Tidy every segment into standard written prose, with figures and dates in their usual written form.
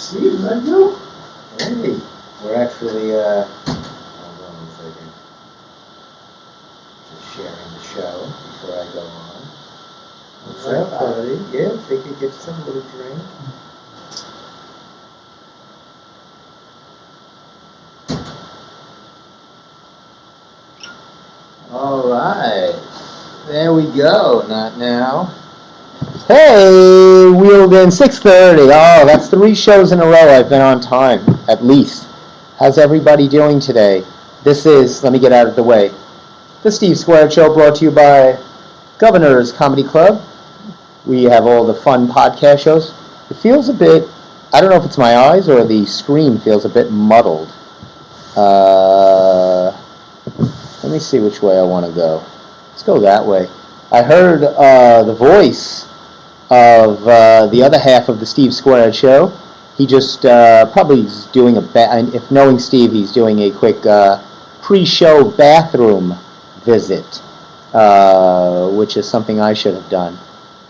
Steve, I do. Hey, we're actually, hold on a second. Just sharing the show before I go on. What's up, buddy? Yeah, take a get some little drink. All right. There we go. Not now. Hey, wheeled in 6:30. Oh, that's 3 shows in a row I've been on time, at least. How's everybody doing today? This is, let me get out of the way, the Steve Squared Show, brought to you by Governor's Comedy Club. We have all the fun podcast shows. It feels a bit, I don't know if it's my eyes or the screen feels a bit muddled. Let me see which way I want to go. Let's go that way. I heard the voice of the other half of the Steve Squared Show. He just probably is doing if knowing Steve, he's doing a quick pre-show bathroom visit, which is something I should have done.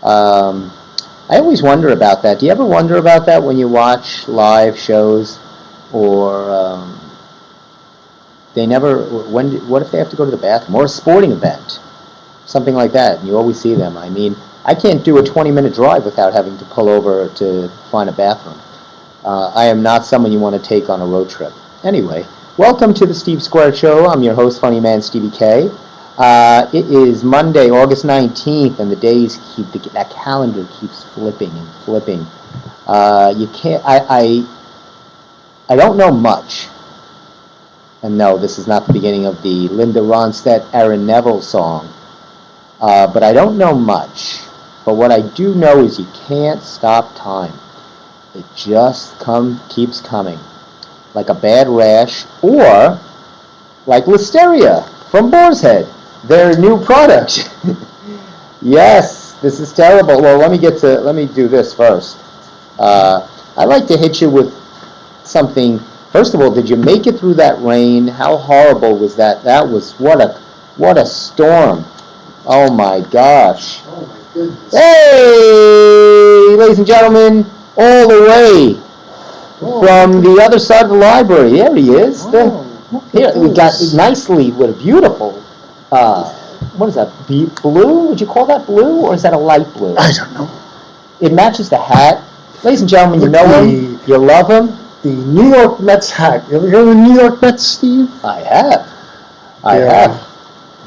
I always wonder about that. Do you ever wonder about that when you watch live shows, or what if they have to go to the bathroom, or a sporting event, something like that, and you always see them? I mean, I can't do a 20-minute drive without having to pull over to find a bathroom. I am not someone you want to take on a road trip. Anyway, welcome to the Steve Squared Show. I'm your host, Funny Man Stevie K. It is Monday, August 19th, and the days that calendar keeps flipping and flipping. You can't. I don't know much. And no, this is not the beginning of the Linda Ronstadt, Aaron Neville song. But I don't know much. But what I do know is you can't stop time. It just keeps coming. Like a bad rash, or like Listeria from Boar's Head, their new product. Yes, this is terrible. Well, let me do this first. I'd like to hit you with something. First of all, did you make it through that rain? How horrible was that? That was, what a storm. Oh my gosh. Oh my goodness. Hey, ladies and gentlemen, all the way from the other side of the library. There he is. Here, we got nicely with a beautiful, what is that, blue? Would you call that blue, or is that a light blue? I don't know. It matches the hat. Ladies and gentlemen, you know him, you love him. The New York Mets hat. You ever heard of the New York Mets, Steve? I have.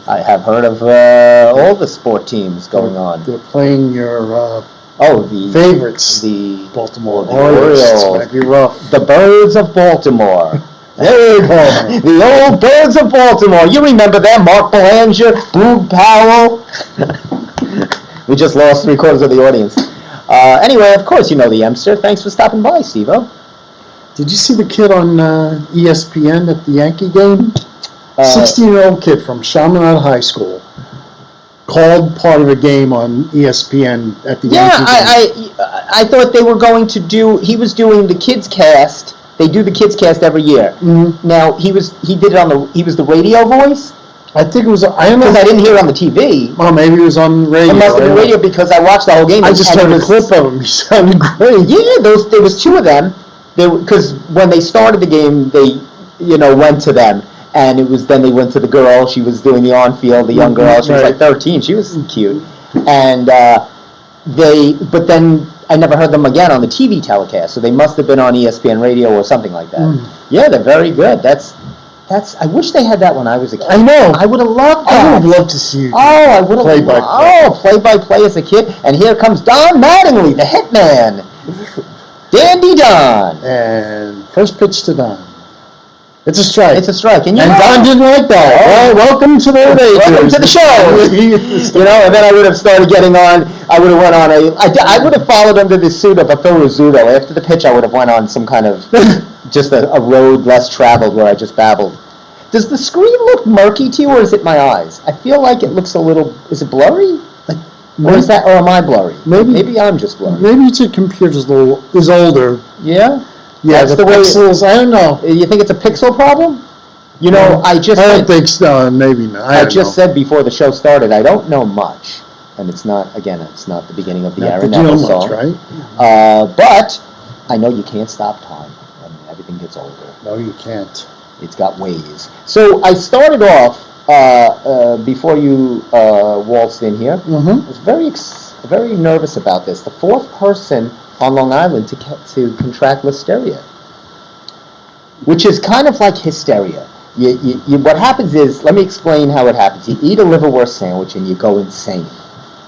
I have heard of all the sport teams going on. They're playing your the favorites, the Baltimore Orioles. Might be rough. The Birds of Baltimore. There you go. The old Birds of Baltimore. You remember them? Mark Belanger, Boog Powell. We just lost 3/4 of the audience. Anyway, of course, you know the Emster. Thanks for stopping by, Steve-O. Did you see the kid on ESPN at the Yankee game? 16-year-old kid from Chaminade High School called part of a game on ESPN at the Yankee game. I thought they were going to do, he was doing the Kids Cast. They do the Kids Cast every year. Mm-hmm. Now, he was the radio voice? I think it was, I don't know. Because I didn't hear it on the TV. Oh, maybe it was on radio. It must have been radio because I watched the whole game. I just heard a clip of him. He sounded great. Yeah, there was 2 of them. Because when they started the game, they, went to them. And then they went to the girl. She was doing the on-field, the young girl. She was like 13. She was cute. And but then I never heard them again on the TV telecast. So they must have been on ESPN radio or something like that. Mm. Yeah, they're very good. I wish they had that when I was a kid. I know. I would have loved that. I would have loved to see you. I would have loved play-by-play as a kid. And here comes Don Mattingly, the hitman. Dandy Don. And first pitch to Don. It's a strike. It's a strike. And Don didn't like that. Well, welcome to the Welcome to the show. And then I would have started getting on. I would have went on I would have followed under the suit of a Phil Rizzuto. After the pitch, I would have went on some kind of, just a road less traveled where I just babbled. Does the screen look murky to you, or is it my eyes? I feel like it looks a little, is it blurry? Or am I blurry? Maybe I'm just blurry. Maybe it's your computer's is older. Yeah? Yeah, the pixels, I don't know. You think it's a pixel problem? I don't think so. Maybe not. I just said before the show started, I don't know much. And it's not the beginning of the Aaron Neville song. Right? But I know you can't stop time, and everything gets older. No, you can't. It's got ways. So I started off before you waltzed in here. Mm-hmm. I was very nervous about this. The fourth person on Long Island to contract listeria, which is kind of like hysteria. What happens is, let me explain how it happens. You eat a liverwurst sandwich and you go insane.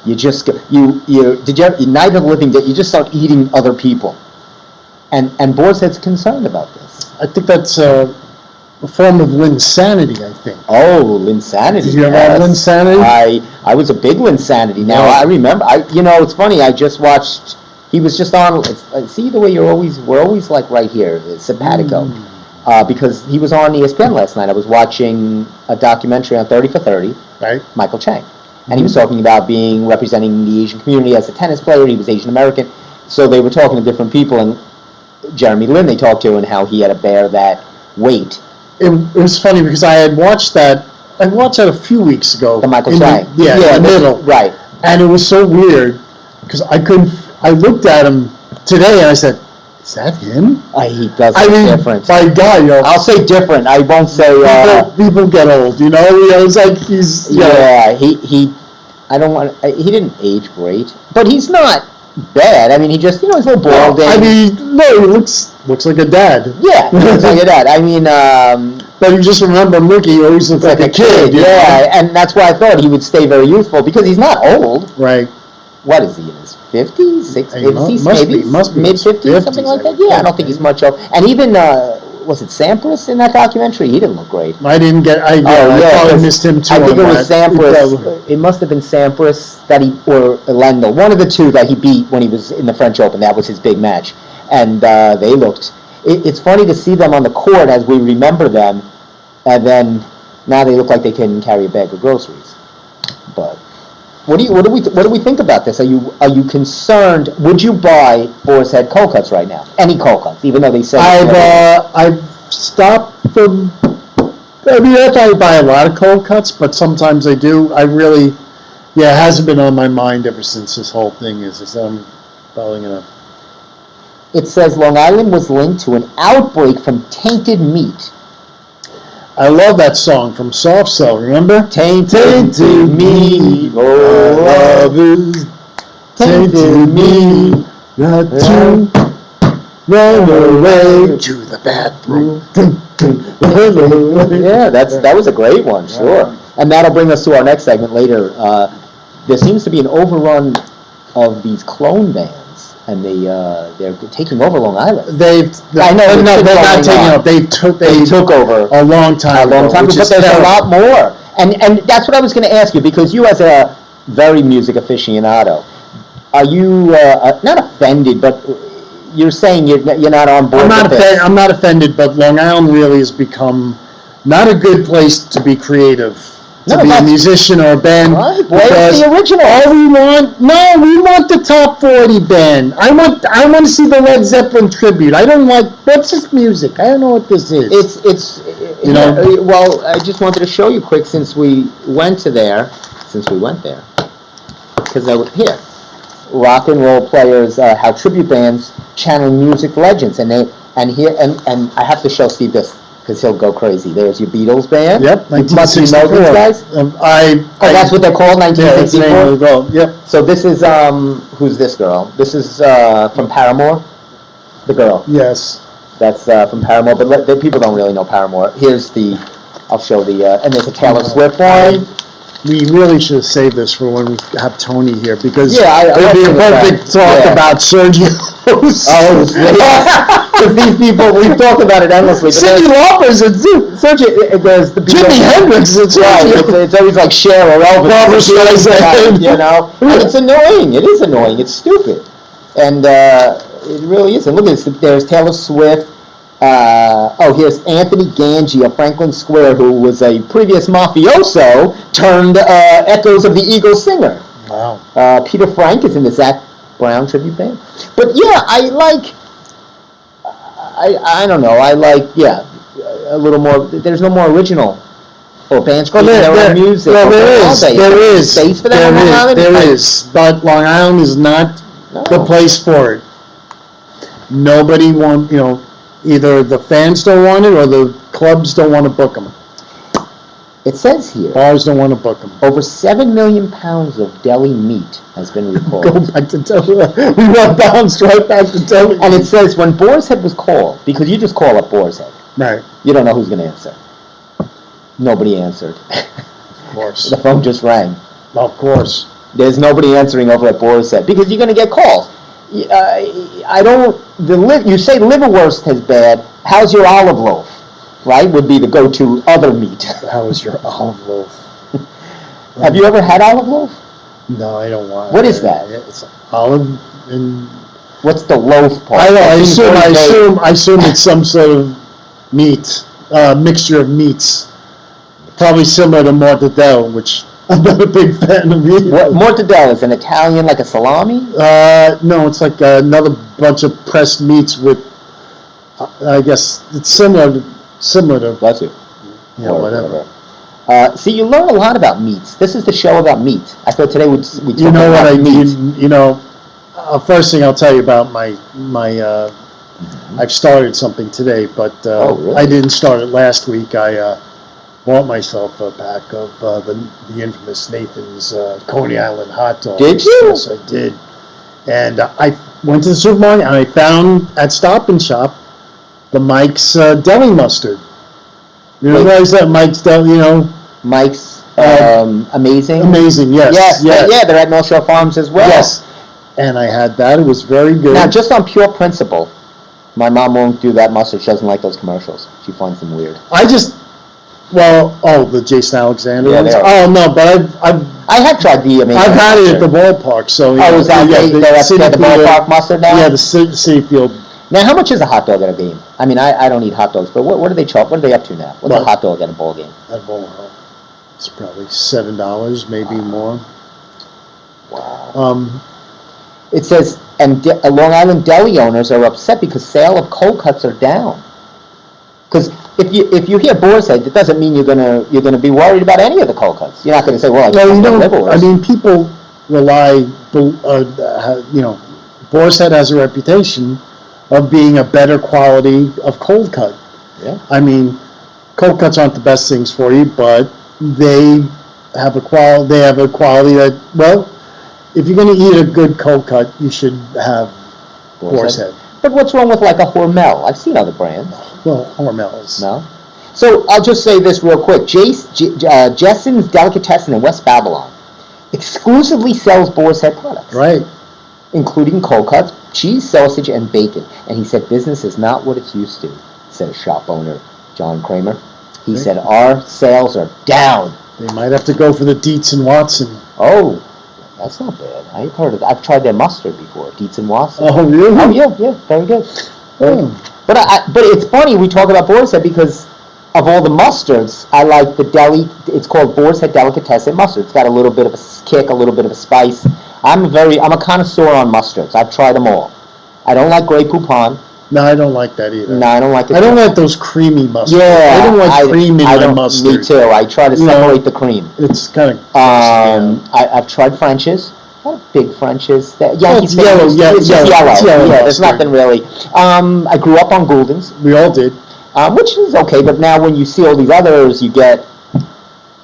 You just go, night of the living dead. You just start eating other people, and Boar's Head's concerned about this. I think that's a form of Linsanity, I think. Oh, Linsanity. Did you ever have Linsanity? I was a big Linsanity. Now I remember. It's funny. I just watched. He was just on. See the way we're always like right here. It's simpatico. Because he was on ESPN last night. I was watching a documentary on 30 for 30, Right. Michael Chang. And he was talking about representing the Asian community as a tennis player. He was Asian American. So they were talking to different people, and Jeremy Lin they talked to, and how he had to bear that weight. It was funny because I had watched that. I watched that a few weeks ago. The Michael Chang. In the middle. Right. And it was so weird because I looked at him today and I said, "Is that him?" He does look different. My God, I'll say different. I won't say. People get old, It's like he's. Yeah, he. I don't want. He didn't age great, but he's not bad. I mean, he just he's a little bald. He looks like a dad. Yeah, he looks like a dad. I mean, but you just remember him looking. He always looks like a kid. Yeah, and that's why I thought he would stay very youthful because he's not old. Right. What is he in his 50s, 60s, must be mid 50s, something like that? Yeah, I don't think he's much old. And even was it Sampras in that documentary? He didn't look great. I didn't get. I probably missed him too. I think it was Sampras. It must have been Sampras or Lendl, one of the two that he beat when he was in the French Open. That was his big match, and they looked. It's funny to see them on the court as we remember them, and then now they look like they can carry a bag of groceries. But what do we think about this? Are you concerned? Would you buy Boar's Head cold cuts right now? Any cold cuts, even though they say I've stopped from. I mean, I buy a lot of cold cuts, but sometimes I do. It hasn't been on my mind ever since this whole thing is. I'm probably gonna. It says Long Island was linked to an outbreak from tainted meat. I love that song from Soft Cell, remember? Tainted meat, oh, love is tainted meat, got to run away to the bathroom. Yeah, that was a great one, sure. And that'll bring us to our next segment later. There seems to be an overrun of these clone bands. And they're taking over Long Island. They're not taking over. They took over a long time ago. But there's a lot more. And that's what I was going to ask you, because you, as a very music aficionado, are you not offended, but you're saying you're not on board with this? I'm not offended, but Long Island really has become not a good place to be creative. To be a musician or a band. Right, where's the original? We want the top 40 band. I want to see the Led Zeppelin tribute. I don't like, what's this music? I don't know what this is. It's well, I just wanted to show you quick since we went there, because here, rock and roll players, how tribute bands channel music legends, and I have to show Steve this, because he'll go crazy. There's your Beatles band. Yep, 1964. You know these guys? That's what they're called, 1964? Yeah, yep. So this is, who's this girl? This is from Paramore, the girl. Yes. That's from Paramore, but people don't really know Paramore. I'll show and there's a Taylor Swift one. We really should have saved this for when we have Tony here, because it'd be a perfect talk about Sergio. Because these people, we've talked about it endlessly. Cyndi Lauper's there's the Jimi Hendrix. It's always like Cher or Elvis. And it's annoying. It is annoying. It's stupid, and it really is. And look at this. There's Taylor Swift. Here's Anthony Gangi of Franklin Square, who was a previous mafioso turned Echoes of the Eagles singer. Wow. Peter Frank is in the Zac Brown tribute band. But yeah, I don't know. I like a little more. There's no more original. Or bands creating their own music. Well, there is space for that on Long Island. There is, but Long Island is not the place for it. nobody either the fans don't want it or the clubs don't want to book them. It says here, Bars don't want to book them. over 7 million pounds of deli meat has been recalled. Go back to deli. We want bounced right back to deli. And it says when Boar's Head was called, because you just call up Boar's Head. Right. You don't know who's going to answer. Nobody answered. Of course. The phone just rang. Of course. There's nobody answering over at Boar's Head because you're going to get calls. You say liverwurst is bad. How's your olive loaf? Right? Would be the go-to other meat. How is your olive loaf? Have you ever had olive loaf? No, I don't want. What is that? It's olive and. What's the loaf part? I know. I assume it's some sort of meat, mixture of meats. Probably similar to mortadella, which I'm not a big fan of either. What, mortadella is an Italian, like a salami? No, it's like another bunch of pressed meats with. I guess it's similar to. Bless you. Yeah, whatever. See, you learn a lot about meats. This is the show about meat. I thought today we'd talk You know about what I meat. mean? First thing I'll tell you about my I've started something today, but really? I didn't start it last week. I bought myself a pack of the infamous Nathan's Coney Island hot dogs. Did you? Yes, I did. And I went to the supermarket and I found at Stop and Shop the Mike's deli mustard. You realize that Mike's deli, Mike's Amazing? Amazing, yes. Yes, yeah, they're at North Shore Farms as well. Yes. And I had that. It was very good. Now, just on pure principle, my mom won't do that mustard. She doesn't like those commercials. She finds them weird. The Jason Alexander Yeah, ones? they are. Oh, no, but I have tried the Amazing I've had it at the mustard. ballpark. So, Is that they're at the ballpark mustard now? Yeah, the City Field. Now, how much is a hot dog at a game? I mean, I don't eat hot dogs, but what do they charge? What are they up to now? What's a hot dog at a ball game? At ballpark. It's probably $7, maybe more. Wow. It says, Long Island deli owners are upset because sale of cold cuts are down. Because if you hear Boar's Head, it doesn't mean you're gonna be worried about any of the cold cuts. You're not going to say, well, people rely. Boar's Head has a reputation of being a better quality of cold cut. Yeah. I mean, cold cuts aren't the best things for you, but they have a quality. They have a quality that, well, if you're going to eat a good cold cut, you should have Boar's Head. But what's wrong with like a Hormel? I've seen other brands. Well, Hormel's. No. So I'll just say this real quick. Jessen's Delicatessen in West Babylon exclusively sells Boar's Head products. Right. Including cold cuts, cheese, sausage, and bacon. And he said business is not what it's used to, said a shop owner, John Kramer. He said, our sales are down. They might have to go for the Dietz and Watson. Oh, that's not bad. I've tried their mustard before, Dietz and Watson. Oh, really? Oh, yeah, very good. But it's funny we talk about Boar's Head because of all the mustards, I like the deli. It's called Boar's Head Delicatessen mustard. It's got a little bit of a kick, a little bit of a spice. I'm a connoisseur on mustards. I've tried them all. I don't like Grey Poupon. No, I don't like that either. No, I don't like it. I don't like those creamy mustards. Yeah, I don't like cream in my mustard. Me too. I try to separate the cream. It's kind of. I've tried French's. Not big French's. It's yellow. It's just yellow. Yeah, there's nothing really. I grew up on Gouldens. We all did. Which is okay, but now when you see all these others, you get.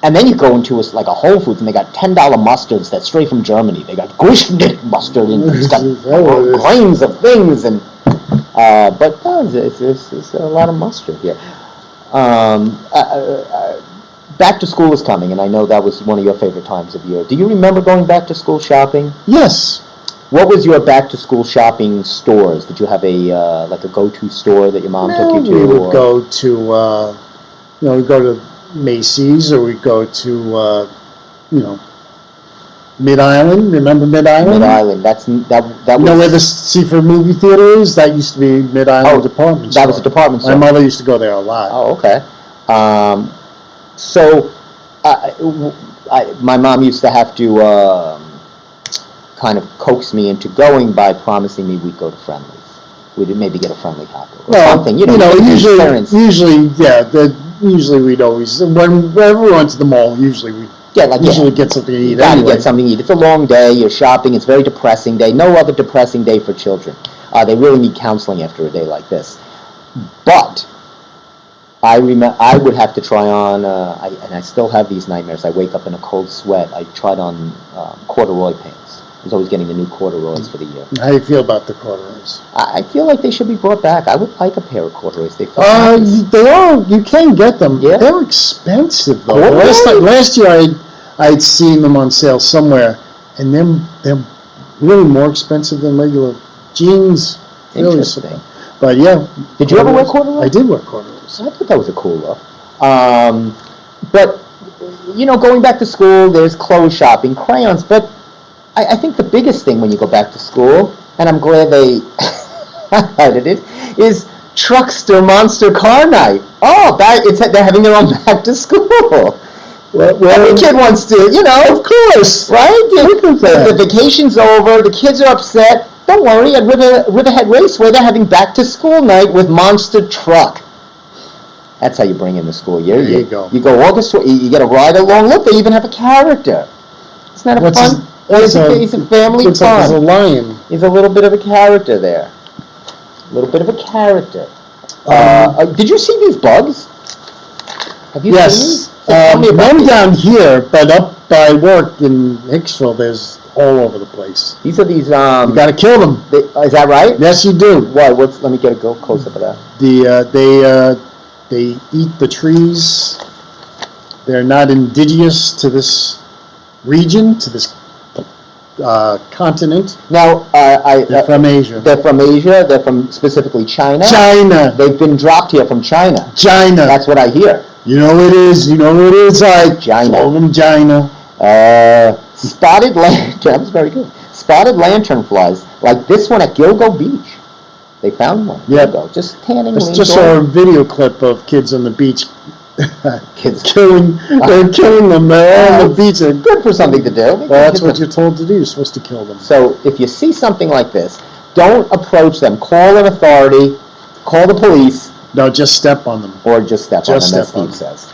And then you go into like a Whole Foods, and they got $10 mustards that's straight from Germany. They got Grishnick mustard, and it's got grains of things, and but it's a lot of mustard here. Back to school is coming, and I know that was one of your favorite times of year. Do you remember going back to school shopping? Yes. What was your back to school shopping stores? Did you have a go-to store that your mom took you to? We would go to we'd go to Macy's, or we'd go to Mid-Island. Remember Mid-Island? Mid-Island. That was. You know where the Seaford movie theater is? That used to be Mid-Island department store. That was a department store. My mother used to go there a lot. Oh, okay. My mom used to have to kind of coax me into going by promising me we'd go to Friendly's. We'd maybe get a Friendly hot dog or something. Usually we'd always, whenever we went to the mall, usually we'd get something to eat. Get something to eat. It's a long day. You're shopping. It's a very depressing day. No other depressing day for children. They really need counseling after a day like this. But I would have to try on, and I still have these nightmares. I wake up in a cold sweat. I tried on corduroy pants. I was always getting the new corduroys for the year. How do you feel about the corduroys? I feel like they should be brought back. I would like a pair of corduroys. They feel nice. They are. You can get them. Yeah. They're expensive though. Corduroy? Last year I'd seen them on sale somewhere, and they're really more expensive than regular jeans. Really Interesting. super. But yeah. Did you ever wear corduroys? I did wear corduroys. I thought that was a cool look. But, going back to school, there's clothes shopping, crayons, but I think the biggest thing when you go back to school, and I'm glad they highlighted it, is Truckster Monster Car Night. Oh, they're having their own back to school. Well, every kid wants to, Of course. right? The vacation's over, the kids are upset. Don't worry, at Riverhead Raceway, they're having back to school night with Monster Truck. That's how you bring in the school year. There you go. You go August, you get a ride along. Look, they even have a character. Isn't that a fun? He's a family looks like he's a fun. lion. He's a little bit of a character there. A little bit of a character. Did you see these bugs? Have you Yes. seen these? Tell me about None these. down here, but up by work in Hicksville, there's all over the place. These are these. You got to kill them. Is that right? Yes, you do. Why? Let me get a go close up of that. They eat the trees. They're not indigenous to this region, to this continent. Now, They're from Asia. They're from Asia. They're from specifically China. China. They've been dropped here from China. China. That's what I hear. You know it is. You know it is. Like China. Call them China. Spotted lantern. That was very good. Spotted lanternflies, like this one at Gilgo Beach. They found one. Yeah. Gilgo, just tanning. I just saw a video clip of kids on the beach. Kids They're killing them. They're on the beach. Good for something to do. Well, that's what you're told to do. You're supposed to kill them. So if you see something like this, don't approach them. Call an authority. Call the police. No, just step on them. Or just step on Just them, as step on Steve says.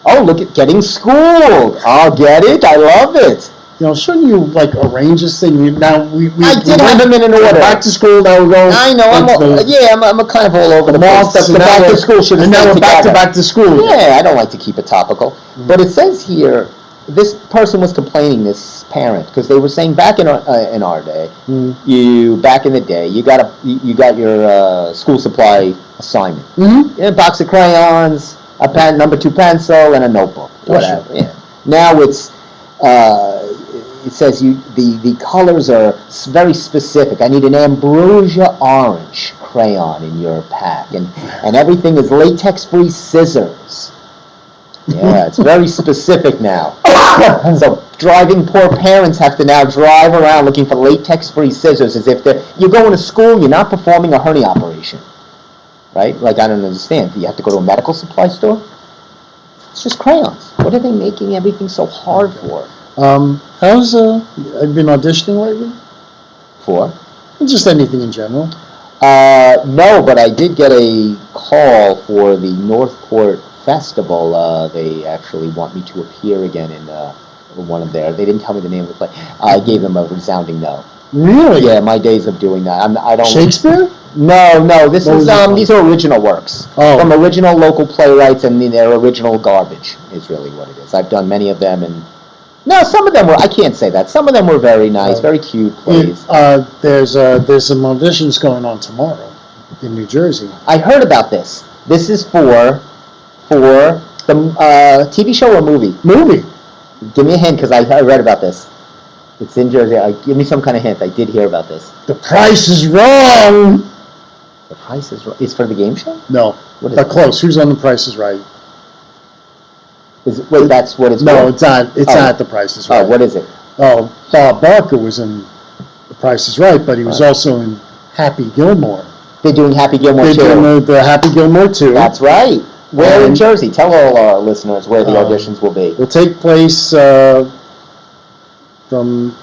Oh, look at getting schooled. I'll get it. I love it. Shouldn't you arrange this thing? I did have them in an order. Back to school. Now we're going. I know. I'm kind of all over the months, place. The and now back to we're- school should have And now stayed we're back to together. back to school. Yeah, I don't like to keep it topical. But it says here, this person was complaining, this parent, because they were saying back in our day, back in the day, you got your school supply assignment. Mm-hmm. A box of crayons, a pen, number 2 pencil, and a notebook. Whatever. Yeah. Now it says the colors are very specific. I need an ambrosia orange crayon in your pack, and everything is latex-free scissors. Yeah, it's very specific now. So poor parents have to now drive around looking for latex-free scissors as if you're going to school, you're not performing a hernia operation. Right? I don't understand. Do you have to go to a medical supply store? It's just crayons. What are they making everything so hard for? Have you been auditioning lately? For? Just anything in general. No, but I did get a call for the Northport Festival. They actually want me to appear again in one of their. They didn't tell me the name of the play. I gave them a resounding no. Really? Yeah, my days of doing that. I don't. Shakespeare? No. This What is was it called? these are original works from original local playwrights, and their original garbage is really what it is. I've done many of them, and some of them were. I can't say that. Some of them were very nice, very cute plays. There's some auditions going on tomorrow in New Jersey. I heard about this. This is for the TV show or movie. Movie. Give me a hint, because I read about this. It's in Jersey. Give me some kind of hint. I did hear about this. The Price is Wrong. The Price is Right. It's for the game show? No, What is but it? close. Who's on The Price is Right? Wait, that's what it's No, for? it's not. It's Oh. not The Price is Right. Oh, what is it? Oh, Bob Barker was in The Price is Right, but he was also in Happy Gilmore. They're doing Happy Gilmore They're too. doing the Happy Gilmore too. That's right. Where in And- Jersey? Tell all our listeners where the auditions will be. Will take place they're going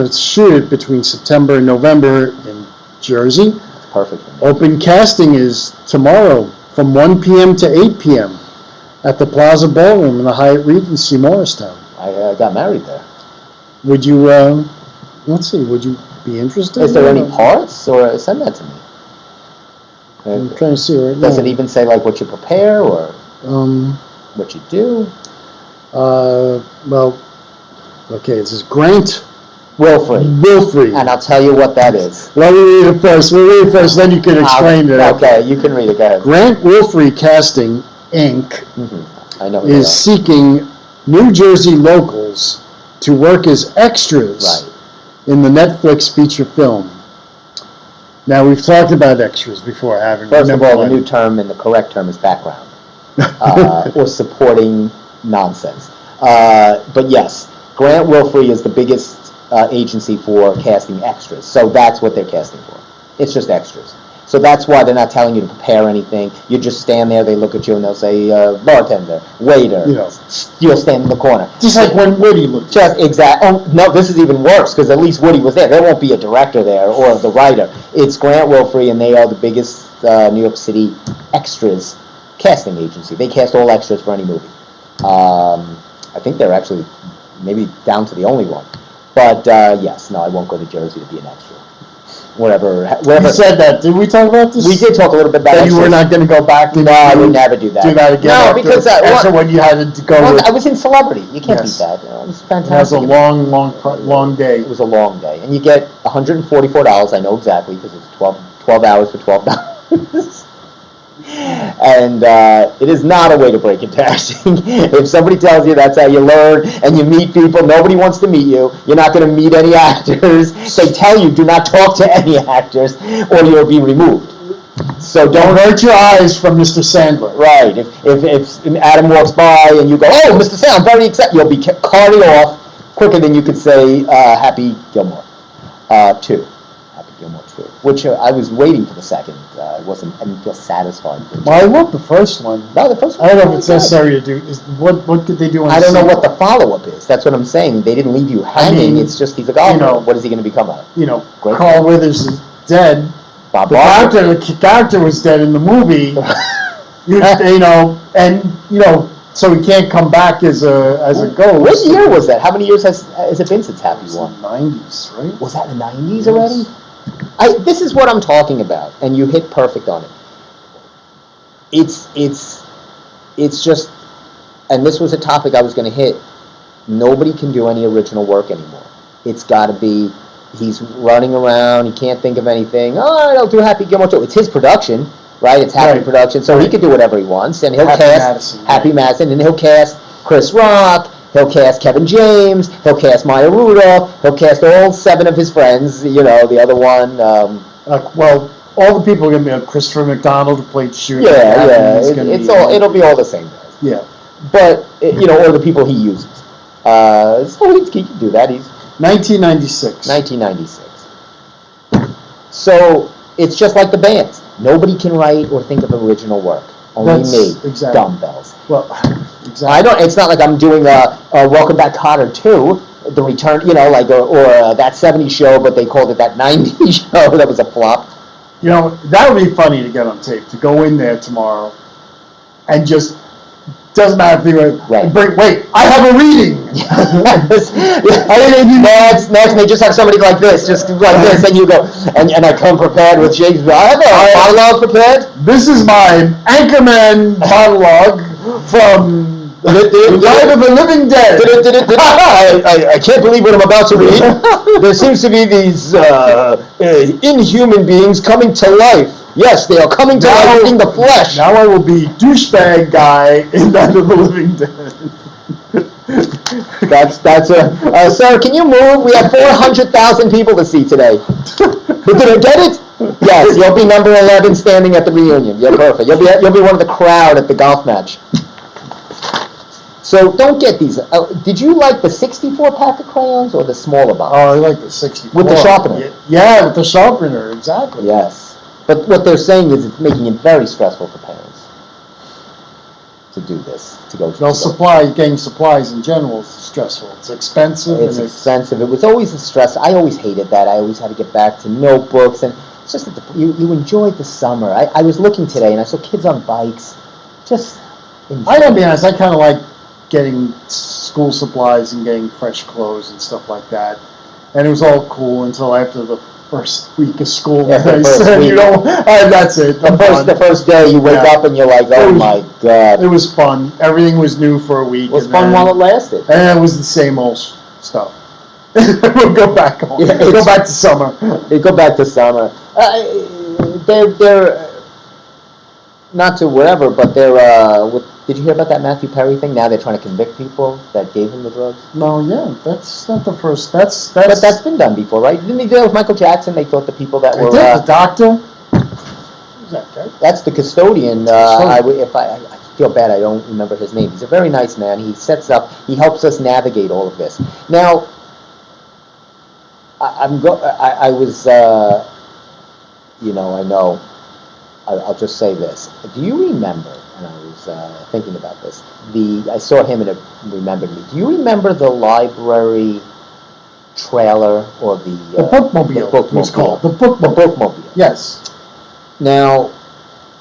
to shoot it between September and November in Jersey. It's perfect for me. Open casting is tomorrow from 1 p.m. to 8 p.m. at the Plaza Ballroom in the Hyatt Regency, Morristown. I got married there. Would you, let's see, would you be interested. Is there in any it. parts, or send that to me? I'm trying to see right now. Does it even say like what you prepare or Um, what you do? well, okay, it says Grant Wilfrey. And I'll tell you what that is. Let me read it first. We'll read it first, then you can explain it. Okay, you can read it. Go ahead. Grant Wilfrey Casting, Inc. I know who is they are. seeking New Jersey locals to work as extras in the Netflix feature film. Now, we've talked about extras before, haven't we? First of all, the new term and the correct term is background or supporting nonsense. But yes, Grant Wilfrey is the biggest agency for casting extras. So that's what they're casting for. It's just extras. So that's why they're not telling you to prepare anything. You just stand there, they look at you, and they'll say, bartender, waiter. You'll stand in the corner. Just like when Woody looked. Just exactly. Oh, no, this is even worse, because at least Woody was there. There won't be a director there or the writer. It's Grant Wilfrey, and they are the biggest New York City extras casting agency. They cast all extras for any movie. I think they're actually maybe down to the only one. But yes, no, I won't go to Jersey to be an extra. Wherever. You said that. Did we talk about this? We did talk a little bit about that. You were not going to go back. No, I would never do that. Do that again. No, because after when you had to go. I was in Celebrity. You can't beat that. It was fantastic. It was a long day. It was a long day, and you get $144. I know exactly because it's 12 hours for $12. And it is not a way to break into acting. If somebody tells you that's how you learn and you meet people, nobody wants to meet you. You're not going to meet any actors. They tell you do not talk to any actors or you'll be removed. So don't hurt your eyes from Mr. Sandler. Right. If Adam walks by and you go, oh, Mr. Sandler, I'm very excited, you'll be carted off quicker than you could say Happy Gilmore 2. Gilmore 2, which I was waiting for the second. I didn't feel satisfied. Well, I love the first one. No, the first one. I don't know if it's necessary to do. What could they do? I don't know what the follow-up is. That's what I'm saying. They didn't leave you hanging. It's just he's a golfer. What is he going to become of? Carl Weathers is dead. The character was dead in the movie. So he can't come back as a ghost. What year was that? How many years has it been since Happy won? 90s, right? Was that the 90s already? This is what I'm talking about, and you hit perfect on it. It's just, and this was a topic I was going to hit. Nobody can do any original work anymore. It's got to be, he's running around, he can't think of anything. All right, I'll do Happy Gilmore 2. It's his production, right? It's Happy production, so he can do whatever he wants, and he'll cast Happy Madison, and he'll cast Chris Rock. He'll cast Kevin James. He'll cast Maya Rudolph. He'll cast all 7 of his friends. The other one. All the people are going to be Christopher McDonald who played Shooter. Yeah. It'll be all the same guys. Yeah. But or the people he uses. So he can do that. He's 1996. 1996. So it's just like the bands. Nobody can write or think of original work. Only me. Exactly. Dumbbells. Well, exactly. It's not like I'm doing a Welcome Back Kotter 2, The Return, or that 70s show, but they called it that 90s show that was a flop. That would be funny to get on tape, to go in there tomorrow and just, doesn't matter if you wait, I have a reading. Next, they just have somebody like this, and you go, and I come prepared with Shakespeare. I have a monologue prepared. This is my Anchorman monologue from The Night of the Living Dead. I can't believe what I'm about to read. There seems to be these inhuman beings coming to life. Yes, they are coming to life in the flesh. Now I will be douchebag guy in Night of the Living Dead. That's sir, can you move? We have 400,000 people to see today. Did I get it? Yes, you'll be number 11 standing at the reunion. You're perfect. You'll be one of the crowd at the golf match. So don't get these. Did you like the 64 pack of crayons or the smaller box? Oh, I like the 64. With the sharpener. Yeah, with the sharpener, exactly. Yes. But what they're saying is it's making it very stressful for parents to do this, to go to getting supplies in general is stressful. It's expensive. It's expensive. It was always a stress. I always hated that. I always had to get back to notebooks, and it's just that you enjoyed the summer. I was looking today, and I saw kids on bikes. I gotta be honest, I kind of like getting school supplies and getting fresh clothes and stuff like that. And it was all cool until after the first week of school. Yeah, the I first said, week. you know, that's it. I'm done. The first day you wake Yeah. up and you're like, oh It was- my god. It was fun. Everything was new for a week. It was and fun then- while it lasted. And it was the same old stuff. We'll go back on. Yeah, Go it's- back to summer. They go back to summer. They're not to whatever, but did you hear about that Matthew Perry thing? Now they're trying to convict people that gave him the drugs. No, yeah, that's not the first. But that's been done before, right? Didn't they do that with Michael Jackson? They thought the people that I were did, the doctor. Who's that guy? that's the custodian. I feel bad, I don't remember his name. He's a very nice man. He he helps us navigate all of this. Now, I was, I know. I'll just say this. Do you remember? And I was thinking about this. I saw him and it remembered me. Do you remember the library trailer or the bookmobile. The It was called the The bookmobile. bookmobile. Yes. Now,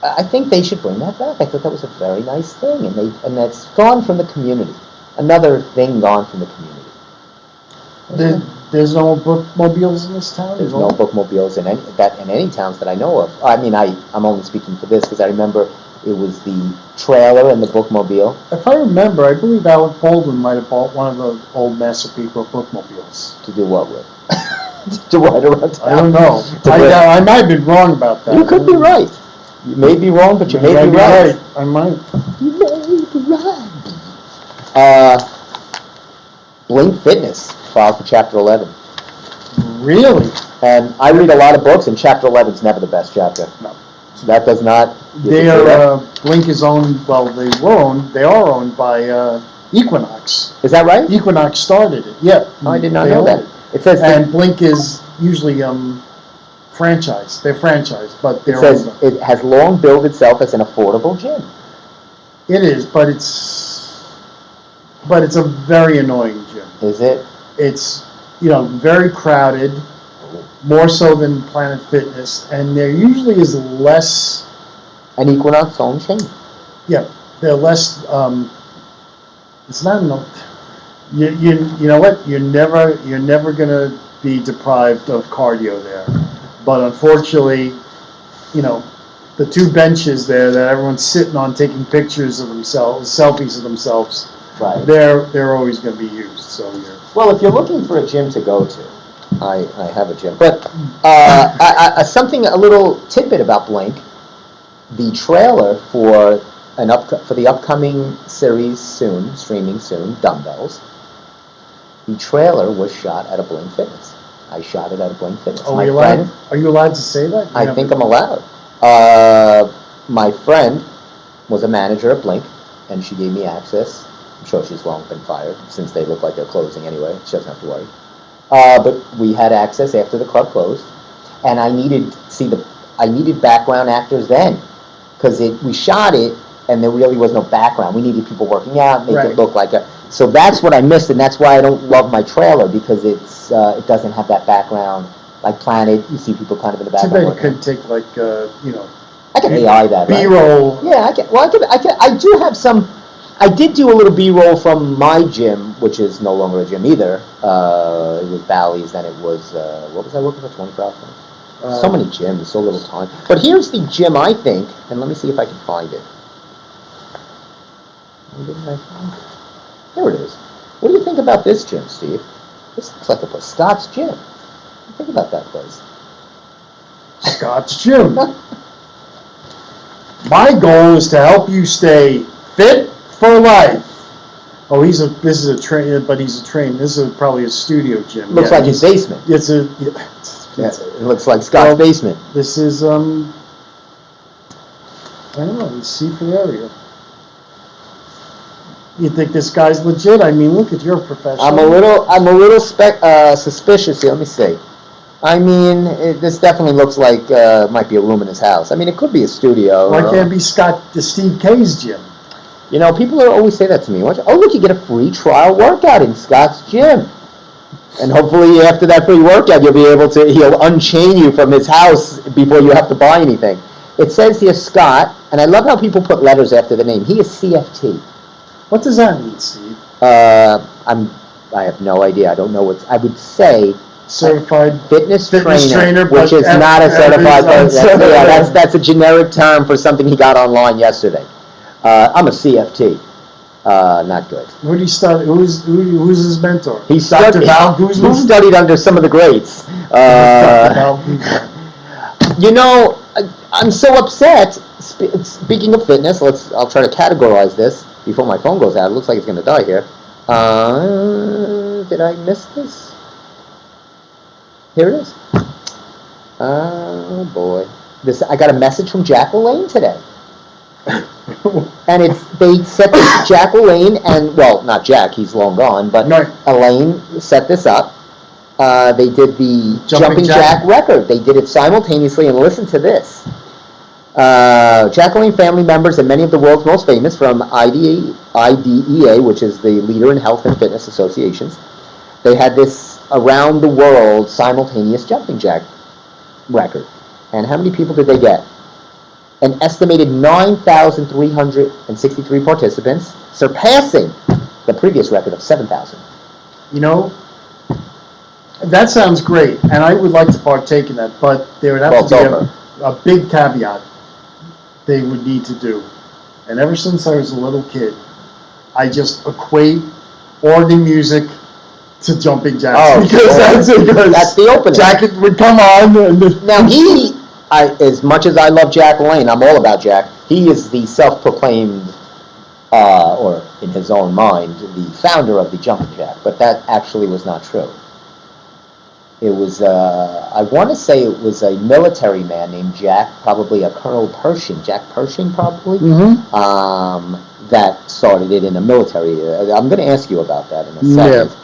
I think they should bring that back. I thought that was a very nice thing, and that's gone from the community. Another thing gone from the community. There's no bookmobiles in this town. There's no bookmobiles in any towns that I know of. I mean, I'm only speaking for this because I remember it was the trailer and the bookmobile. If I remember, I believe Alec Baldwin might have bought one of the old Massapequa bookmobiles. To do what with? To ride around town? I don't know. I might have been wrong about that. You could be right. You may be wrong, but you may be right. I might. You may be right. Blink Fitness filed for Chapter 11. Really? And I read a lot of books, and Chapter 11 is never the best chapter. No. That does not. They are Blink is owned. Well, they are owned by Equinox. Is that right? Equinox started it. Yeah. Oh, I did not They know own that. it. It says And Blink is usually franchise. They're franchised, but it they're says owned. it has long billed itself as an affordable gym. It is, but it's a very annoying gym. Is it? It's very crowded, more so than Planet Fitness, and there usually is less. An Equinox own chain. Yeah, they're less. It's not enough. You know what? You're never gonna be deprived of cardio there, but unfortunately, the two benches there that everyone's sitting on taking pictures of themselves, selfies of themselves. Right. They're always going to be used. So Well, if you're looking for a gym to go to, I have a gym. But a little tidbit about Blink. The trailer for the upcoming series soon, streaming soon, Dumbbells. The trailer was shot at a Blink Fitness. I shot it at a Blink Fitness. Are you allowed to say that? I think I'm allowed. My friend was a manager at Blink, and she gave me access. I'm sure she's long been fired since they look like they're closing anyway. She doesn't have to worry. But we had access after the club closed, and I needed background actors then, because we shot it and there really was no background. We needed people working out, make it look like a. So that's what I missed, and that's why I don't love my trailer, because it doesn't have that background like Planet. You see people kind of in the background. Too bad you couldn't take I can AI that. B-roll. Right? Yeah, I can. Well, I do have some. I did do a little B-roll from my gym, which is no longer a gym either. It was Bally's, then it was, what was I working for, 24 hours? So many gyms, so little time. But here's the gym, I think, and let me see if I can find it. Here it is. What do you think about this gym, Steve? This looks like a place. Scott's Gym. What do you think about that place? Scott's Gym. My goal is to help you stay fit for life. Oh, this is a train, but he's a train. This is probably a studio gym. Looks like his basement. It looks like Scott's basement. This is I don't know, the Seaford area. You think this guy's legit? I mean, look at your professional. I'm a little suspicious here. Let me see. I mean, this definitely looks like might be a room in his house. I mean, it could be a studio. Why can't it be Steve K's gym? You know, people always say that to me. Oh, look, you get a free trial workout in Scott's Gym. And hopefully after that free workout, he'll unchain you from his house before you have to buy anything. It says here Scott, and I love how people put letters after the name. He is CFT. What does that mean, Steve? I have no idea. I don't know I would say certified fitness trainer, but which is not a certified. certified. That's a generic term for something he got online yesterday. I'm a CFT. Not good. Where did he study? Who's his mentor? He Dr. Val He Guzman? studied under some of the greats. Dr. Val Guzman. You know, I'm so upset. Speaking of fitness, I'll try to categorize this before my phone goes out. It looks like it's going to die here. Did I miss this? Here it is. Oh boy. I got a message from Jack LaLanne today. And they set this, Jack LaLanne, and well, not Jack, he's long gone, but Right. Elaine set this up. They did the Jumping Jack record. They did it simultaneously, and listen to this. Jack LaLanne family members and many of the world's most famous from IDEA, which is the leader in health and fitness associations, they had this around the world simultaneous Jumping Jack record. And how many people did they get? An estimated 9,363 participants, surpassing the previous record of 7,000. You know, that sounds great, and I would like to partake in that, but there would have to be a big caveat they would need to do. And ever since I was a little kid, I just equate organ music to jumping jacks. Because that's the opening. Jack would come on. And now as much as I love Jack LaLanne, I'm all about Jack. He is the self-proclaimed, or in his own mind, the founder of the Jumping Jack. But that actually was not true. It was, I want to say it was a military man named Jack, probably a Colonel Pershing, Jack Pershing probably, that started it in the military. I'm going to ask you about that in a second. Yeah.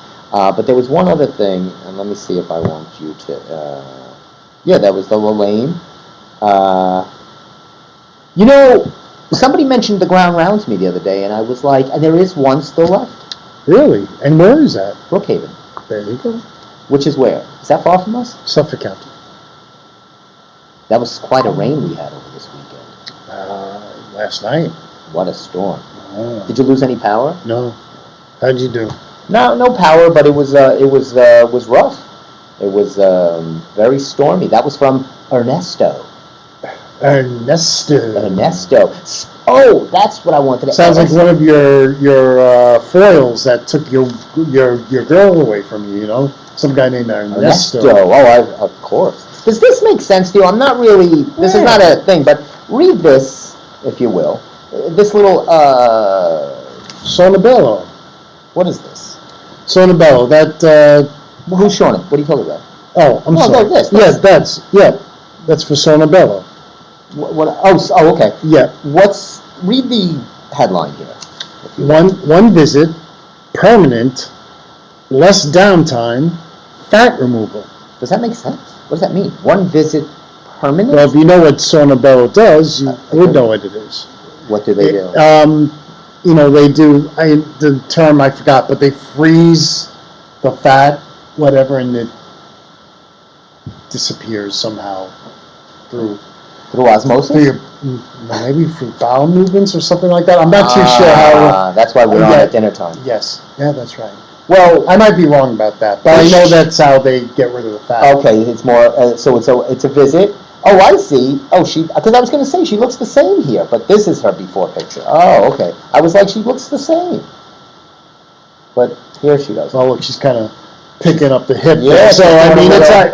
But there was one other thing, and let me see if I want you to, that was the LaLanne. You know, somebody mentioned the Ground Round to me the other day, and I was like, and there is one still left. Really? And where is that? Brookhaven. There you go. Which is where? Is that far from us? Suffolk County. That was quite a rain we had over this weekend. Last night. What a storm. Oh. Did you lose any power? No. How'd you do? No power, but it was rough. It was very stormy. That was from Ernesto. Oh, that's what I wanted to. Sounds like one of your foils that took your girl away from you. You know, some guy named Ernesto. Oh, of course. Does this make sense to you? I'm not really. This is not a thing, but read this, if you will. This little Sonabello. What is this? Sonabello. That. Who's showing it? What are you talking about? Oh, I'm sorry. No, this. That's for Sonabello. What? Oh, okay. Yeah. Read the headline here. One visit, permanent, less downtime, fat removal. Does that make sense? What does that mean? One visit, permanent? Well, if you know what Sonabello does, you would know what it is. What do they do? You know, they do. The term I forgot, but they freeze the fat, whatever, and it disappears somehow through osmosis? Maybe through bowel movements or something like that. I'm not too sure how. That's why we're on at dinner time. Yes. Yeah, that's right. Well, I might be wrong about that, but I know that's how they get rid of the fat. Okay, it's more. So it's a visit. Oh, I see. Oh, because I was going to say she looks the same here, but this is her before picture. Oh, okay. I was like, she looks the same, but here she does. Well, look, she's kind of picking up the hip. Yeah. There. So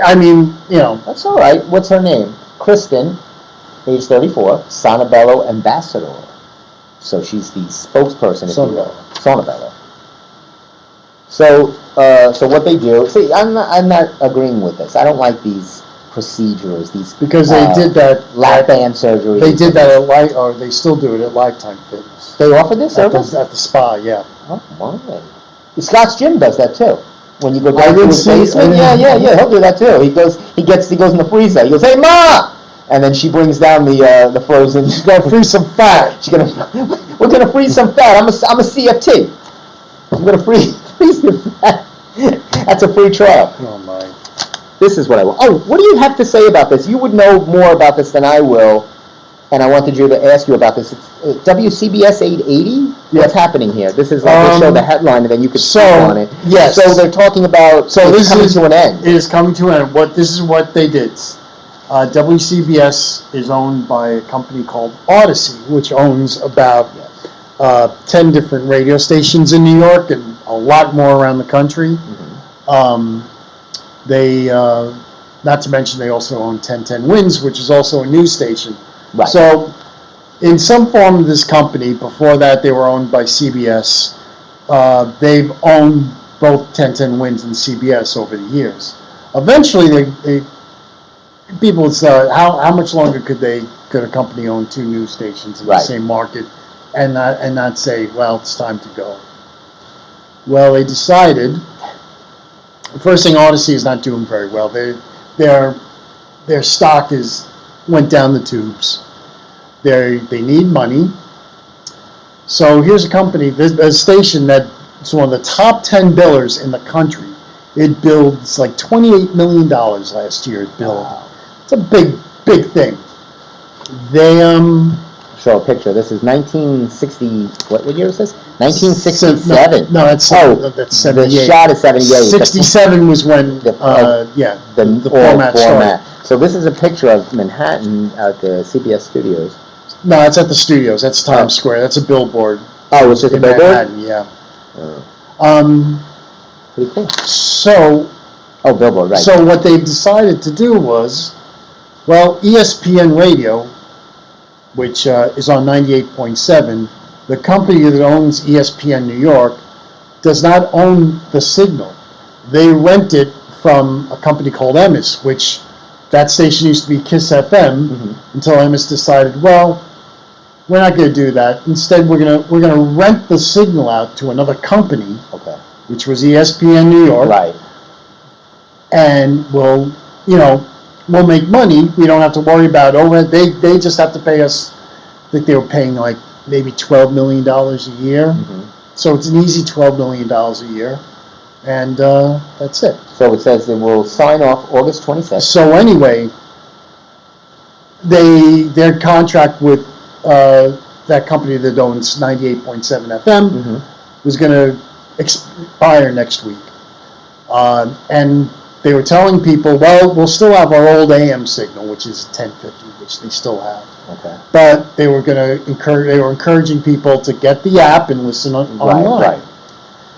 I mean, you know. That's all right. What's her name? Kristen, age 34, Sonabello ambassador. So she's the spokesperson. Sonabello. So what they do? See, I'm not agreeing with this. I don't like these procedures. Because they did that lap band surgery. They did that or they still do it at Lifetime Fitness. They offer this service at the spa. Yeah. Oh my! Scott's Gym does that too. When you go down to his basement, yeah, he'll do that too. He goes in the freezer. He goes, "Hey, Ma!" And then she brings down the frozen. She's gonna freeze some fat. We're gonna freeze some fat. I'm a CFT. I'm gonna freeze your fat. That's a free trial. Oh my! This is what I want. Oh, what do you have to say about this? You would know more about this than I will, and I wanted you to ask you about this. It's WCBS 880. What's happening here? This is like they show the headline and then you could click on it. Yes. So they're talking about this coming is to an end. It is coming to an end. This is what they did. WCBS is owned by a company called Odyssey, which owns about 10 different radio stations in New York and a lot more around the country. They, not to mention, they also own 1010 Wins, which is also a news station. Right. So, in some form, this company, before that they were owned by CBS, they've owned both 1010 Wins and CBS over the years. Eventually, people would say, how much longer could a company own two news stations in the same market and not say, well, it's time to go? Well, they decided. First thing, Odyssey is not doing very well. Their stock went down the tubes. They need money. So here's a company, a station that's one of the top 10 billers in the country. It billed like $28 million last year. It billed. Wow. It's a big thing. They show a picture. This is 1960. What year is this? 1967. No, that's 78. The shot is 78. 67 was when the format started. So this is a picture of Manhattan at the CBS studios. No, it's at the studios. That's Times Square. That's a billboard. Oh, it's just a billboard? Manhattan, yeah. Pretty cool. So. Oh, billboard, right. So what they decided to do was, well, ESPN Radio, which is on 98.7, the company that owns ESPN New York does not own the signal. They rent it from a company called Emis, which that station used to be Kiss FM until Emis decided, well, we're not going to do that. Instead, we're gonna rent the signal out to another company, which was ESPN New York, right? And we'll make money. We don't have to worry about overhead. They just have to pay us. I think they were paying like maybe $12 million a year. So it's an easy $12 million a year, and that's it. So it says it will sign off August 26th. So anyway, their contract with that company that owns 98.7 FM was going to expire next week, and they were telling people, well, we'll still have our old AM signal, which is 1050, which they still have. Okay. But they were encouraging people to get the app and listen online. Right.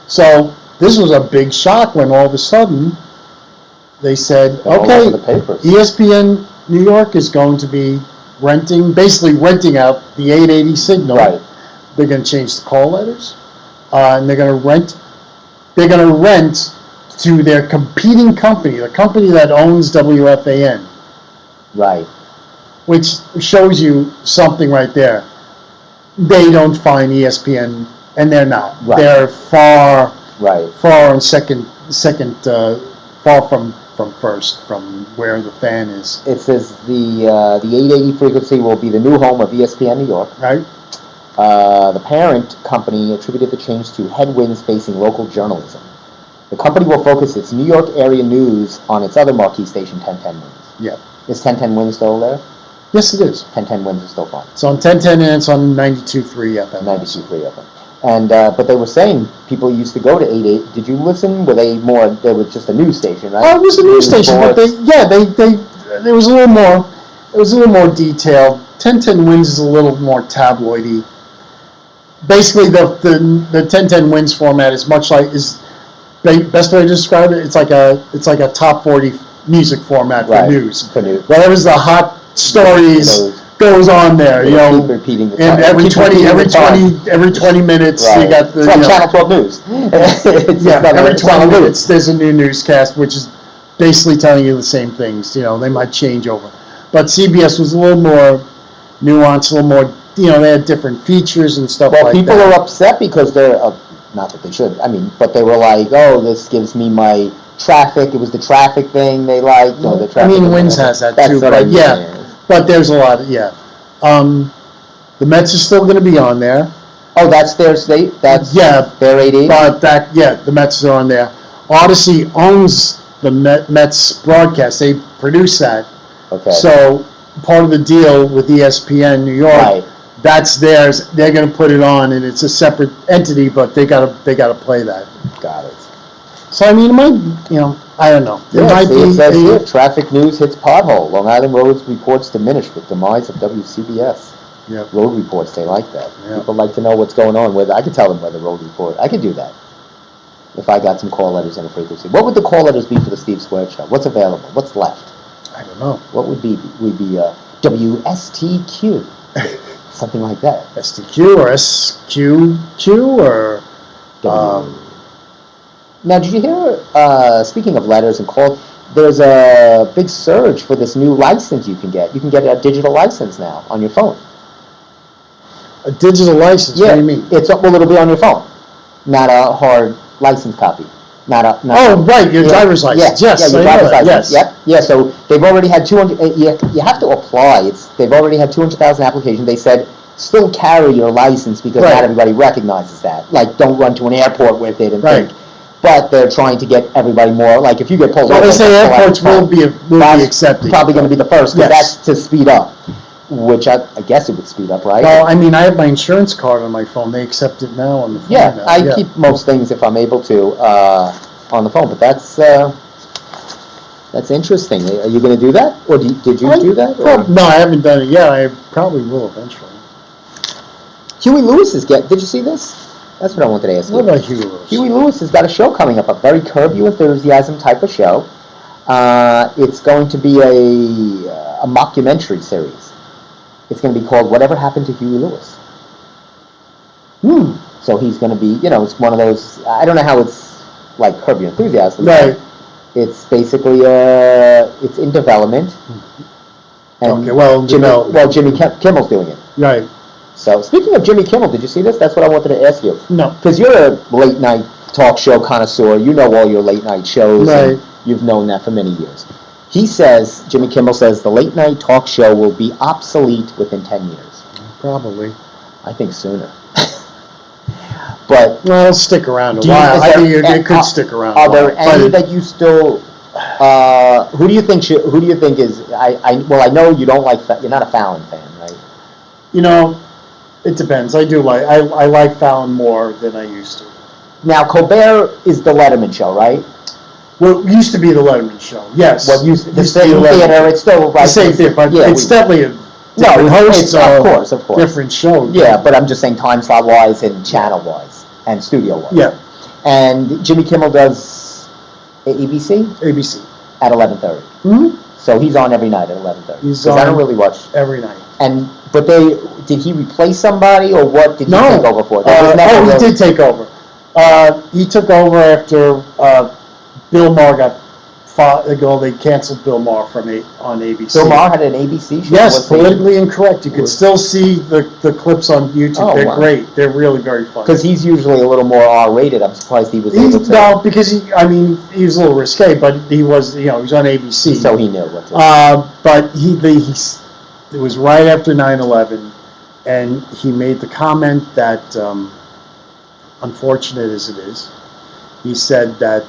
So this was a big shock when all of a sudden they said, okay, ESPN New York is going to be basically renting out the 880 signal. Right. They're going to change the call letters, and they're going to rent to their competing company, the company that owns WFAN. Right. Which shows you something right there. They don't find ESPN, and they're not. Right. They're far on second, far from first, from where the fan is. It says the 880 frequency will be the new home of ESPN New York. Right. The parent company attributed the change to headwinds facing local journalism. The company will focus its New York area news on its other marquee station, 1010 Wins. Yeah. Is 1010 Wins still there? Yes, it is. 1010 Wins is still fine. It's on 1010 and it's on 92.3 FM. 92.3 FM. And but they were saying people used to go to 88. Did you listen? Were they more? They were just a news station, right? Oh, it was a news station, but there was a little more. It was a little more detailed. 1010 Wins is a little more tabloidy. Basically, the 1010 Wins format is much like best way to describe it. It's like a top 40 music format for news. Whatever's the hot stories goes on there. Keep repeating the and every 20 minutes you got the. It's like Channel 12 News. Every 20 minutes there's a new newscast, which is basically telling you the same things. They might change over, but CBS was a little more nuanced, a little more. They had different features and stuff like that. Well, people are upset because they're. Not that they should. But they were like, "Oh, this gives me my traffic." It was the traffic thing they liked, or the traffic. Wins has that too, but but there's a lot. The Mets are still going to be on there. Oh, that's their state. That's their 88. But the Mets are on there. Odyssey owns the Mets broadcast. They produce that. Okay. So part of the deal with ESPN New York that's theirs. They're going to put it on, and it's a separate entity, but they gotta play that. Got it. So I mean, it might, I don't know. It might It says be. here, traffic news hits pothole. Long Island roads reports diminish with demise of WCBS. Yeah. Road reports, they like that. Yeah. People like to know what's going on. Whether I could tell them whether road report. I could do that if I got some call letters and a frequency. What would the call letters be for the Steve Squared Show? What's available? What's left? I don't know. What would be WSTQ? Something like that. STQ or SQQ or. Now, did you hear, speaking of letters and calls, there's a big surge for this new license you can get. You can get a digital license now on your phone. A digital license? What do you mean? It'll be on your phone, not a hard license copy. Right, your driver's license. Yeah, Yes, your driver's license. Yes. Yep. Yeah, so they've already had 200. You have to apply. They've already had 200,000 applications. They said still carry your license because Right. not everybody recognizes that. Like, don't run to an airport with it and Right. think. But they're trying to get everybody more. Like, if you get pulled Well, over, they say airports will be that's accepting. probably going to be the first because Yes. that's to speed up. Which I guess it would speed up, right? Well, I mean, I have my insurance card on my phone. They accept it now on the phone. Yeah, now. I keep most things if I'm able to on the phone, but that's interesting. Are you going to do that, or did you do that? Or? No, I haven't done it yet. I probably will eventually. Huey Lewis did you see this? That's what I wanted to ask you. What about Huey Lewis? Huey Lewis has got a show coming up, a very Curb Your Enthusiasm type of show. It's going to be a mockumentary series. It's going to be called Whatever Happened to Huey Lewis. So he's going to be, it's one of those, I don't know how it's like Curb Your Enthusiasm. Right. It's basically, it's in development. And Okay, well, Jimmy Kimmel's doing it. Right. So, speaking of Jimmy Kimmel, did you see this? That's what I wanted to ask you. No. Because you're a late night talk show connoisseur. You know all your late night shows. Right. And you've known that for many years. Jimmy Kimmel says, the late night talk show will be obsolete within 10 years. Probably. I think sooner. But well, it'll stick around a while. I think it could stick around. Are there any that you still? Who do you think is? I know you don't like. You're not a Fallon fan, right? It depends. I do like. I like Fallon more than I used to. Now Colbert is the Letterman show, right? Well, it used to be the Letterman show. Yes. Well, the same theater. It's still the same theater, but it's definitely a different host. Of course. Different show. Yeah, but I'm just saying time slot wise and channel wise and studio wise. Yeah. And Jimmy Kimmel does ABC ABC at 11:30. Mm-hmm. So he's on every night at 11:30. He's on. I don't really watch every night. But did he replace somebody or what did he take over for? He did take over. He took over after Bill Maher got they canceled Bill Maher on ABC. Bill Maher had an ABC show? Yes, Politically Incorrect. You can still see the clips on YouTube. Oh, They're great. They're really very funny. Because he's usually a little more R-rated. I'm surprised he was able to. No, because he was a little risque, but he was he was on ABC. So he knew what to do. But it was right after 9/11, and he made the comment that, unfortunate as it is, he said that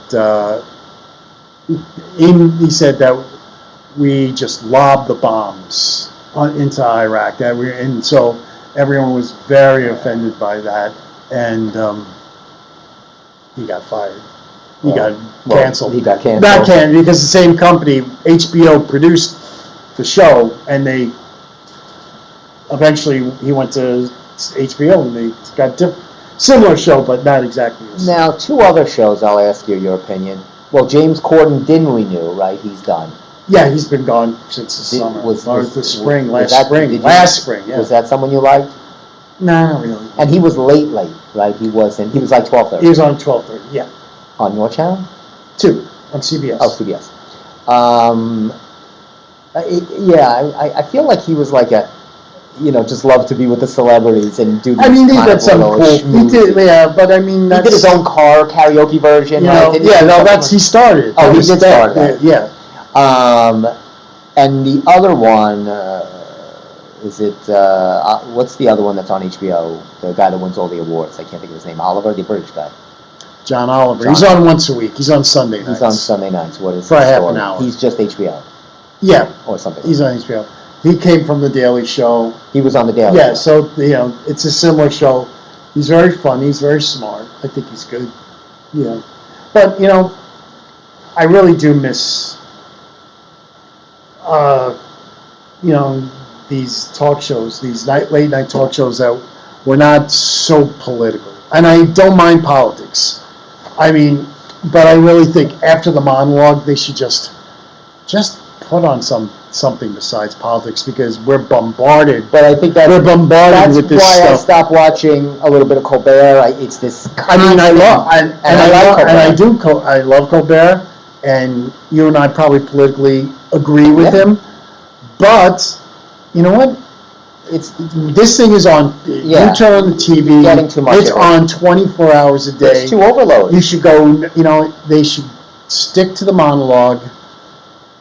we just lobbed the bombs into Iraq, and so everyone was very offended by that, and he got fired. He got canceled. He got canceled. Not canceled because the same company, HBO, produced the show, and they eventually he went to HBO, and they got similar show, but not exactly the same. Now, two other shows. I'll ask you your opinion. Well, James Corden didn't renew, right? He's done. Yeah, he's been gone since the summer. Last spring. Yeah. Was that someone you liked? No, not really. And he was late, right? He was like 12:30. He was on 12:30, yeah. On your channel? 2, on CBS. Oh, CBS. I feel like he was like just loved to be with the celebrities and do. He did some cool. He did, but he did his own car karaoke version. Right? He started. Oh, he did start that. Yeah. And the other one is it? What's the other one that's on HBO? The guy that wins all the awards. I can't think of his name. Oliver, the British guy. John Oliver. He's on once a week. He's on Sunday nights. He's on Sunday nights. What is for half an hour? He's just HBO. Yeah. Or something. He's on HBO. He came from the Daily Show. He was on the Daily Yeah, Show. so it's a similar show. He's very funny. He's very smart. I think he's good. But I really do miss. These talk shows, these late night talk shows that were not so political. And I don't mind politics. I mean, but I really think after the monologue, they should just put on something besides politics, because we're bombarded. But I think we're bombarded with this stuff. That's why I stuff. stopped watching a little bit of Colbert. It's this. I mean, I love Colbert. I love Colbert, and you and I probably politically agree with him. But you know what? This thing is on. Yeah. You turn on the TV. Getting too much. It's on 24 hours a day. It's too overload. You should go. They should stick to the monologue,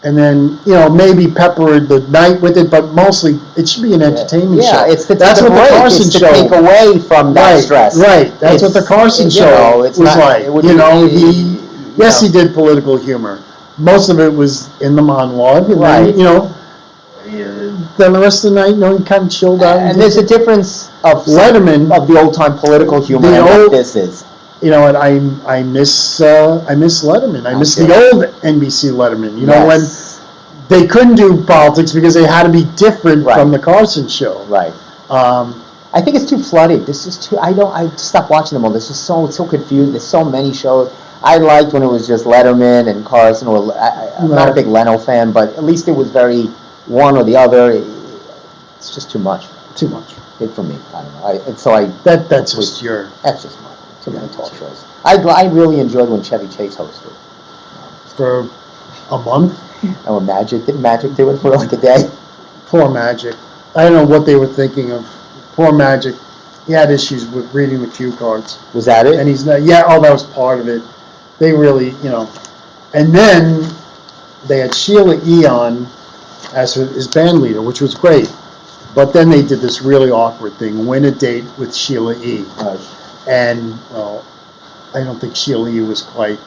and then maybe pepper the night with it. But mostly, it should be an entertainment show. Yeah, that's what the Carson it's show. To take away from that stress. Right. That's what the Carson show was like. He did political humor. Most of it was in the monologue, and then, then the rest of the night, he kind of chilled out. And there's a difference of Letterman, of the old time political humor and what this is. You know what? I miss Letterman. I miss the old NBC Letterman. When they couldn't do politics because they had to be different from the Carson show. Right. I think it's too flooded. This is too. I stopped watching them all. This is so confused. There's so many shows. I liked when it was just Letterman and Carson. I'm not a big Leno fan, but at least it was very one or the other. It's just too much. Too much. For me, I don't know. That's just your. That's just mine. Too many talk shows. I really enjoyed when Chevy Chase hosted. For a month. And when did Magic do it for like a day? Poor Magic. I don't know what they were thinking of. Poor Magic. He had issues with reading the cue cards. Was that it? And he's not. Yeah. Oh, that was part of it. They really, and then they had Sheila E. on as his band leader, which was great. But then they did this really awkward thing: win a date with Sheila E. Right. And I don't think Sheila E. was quite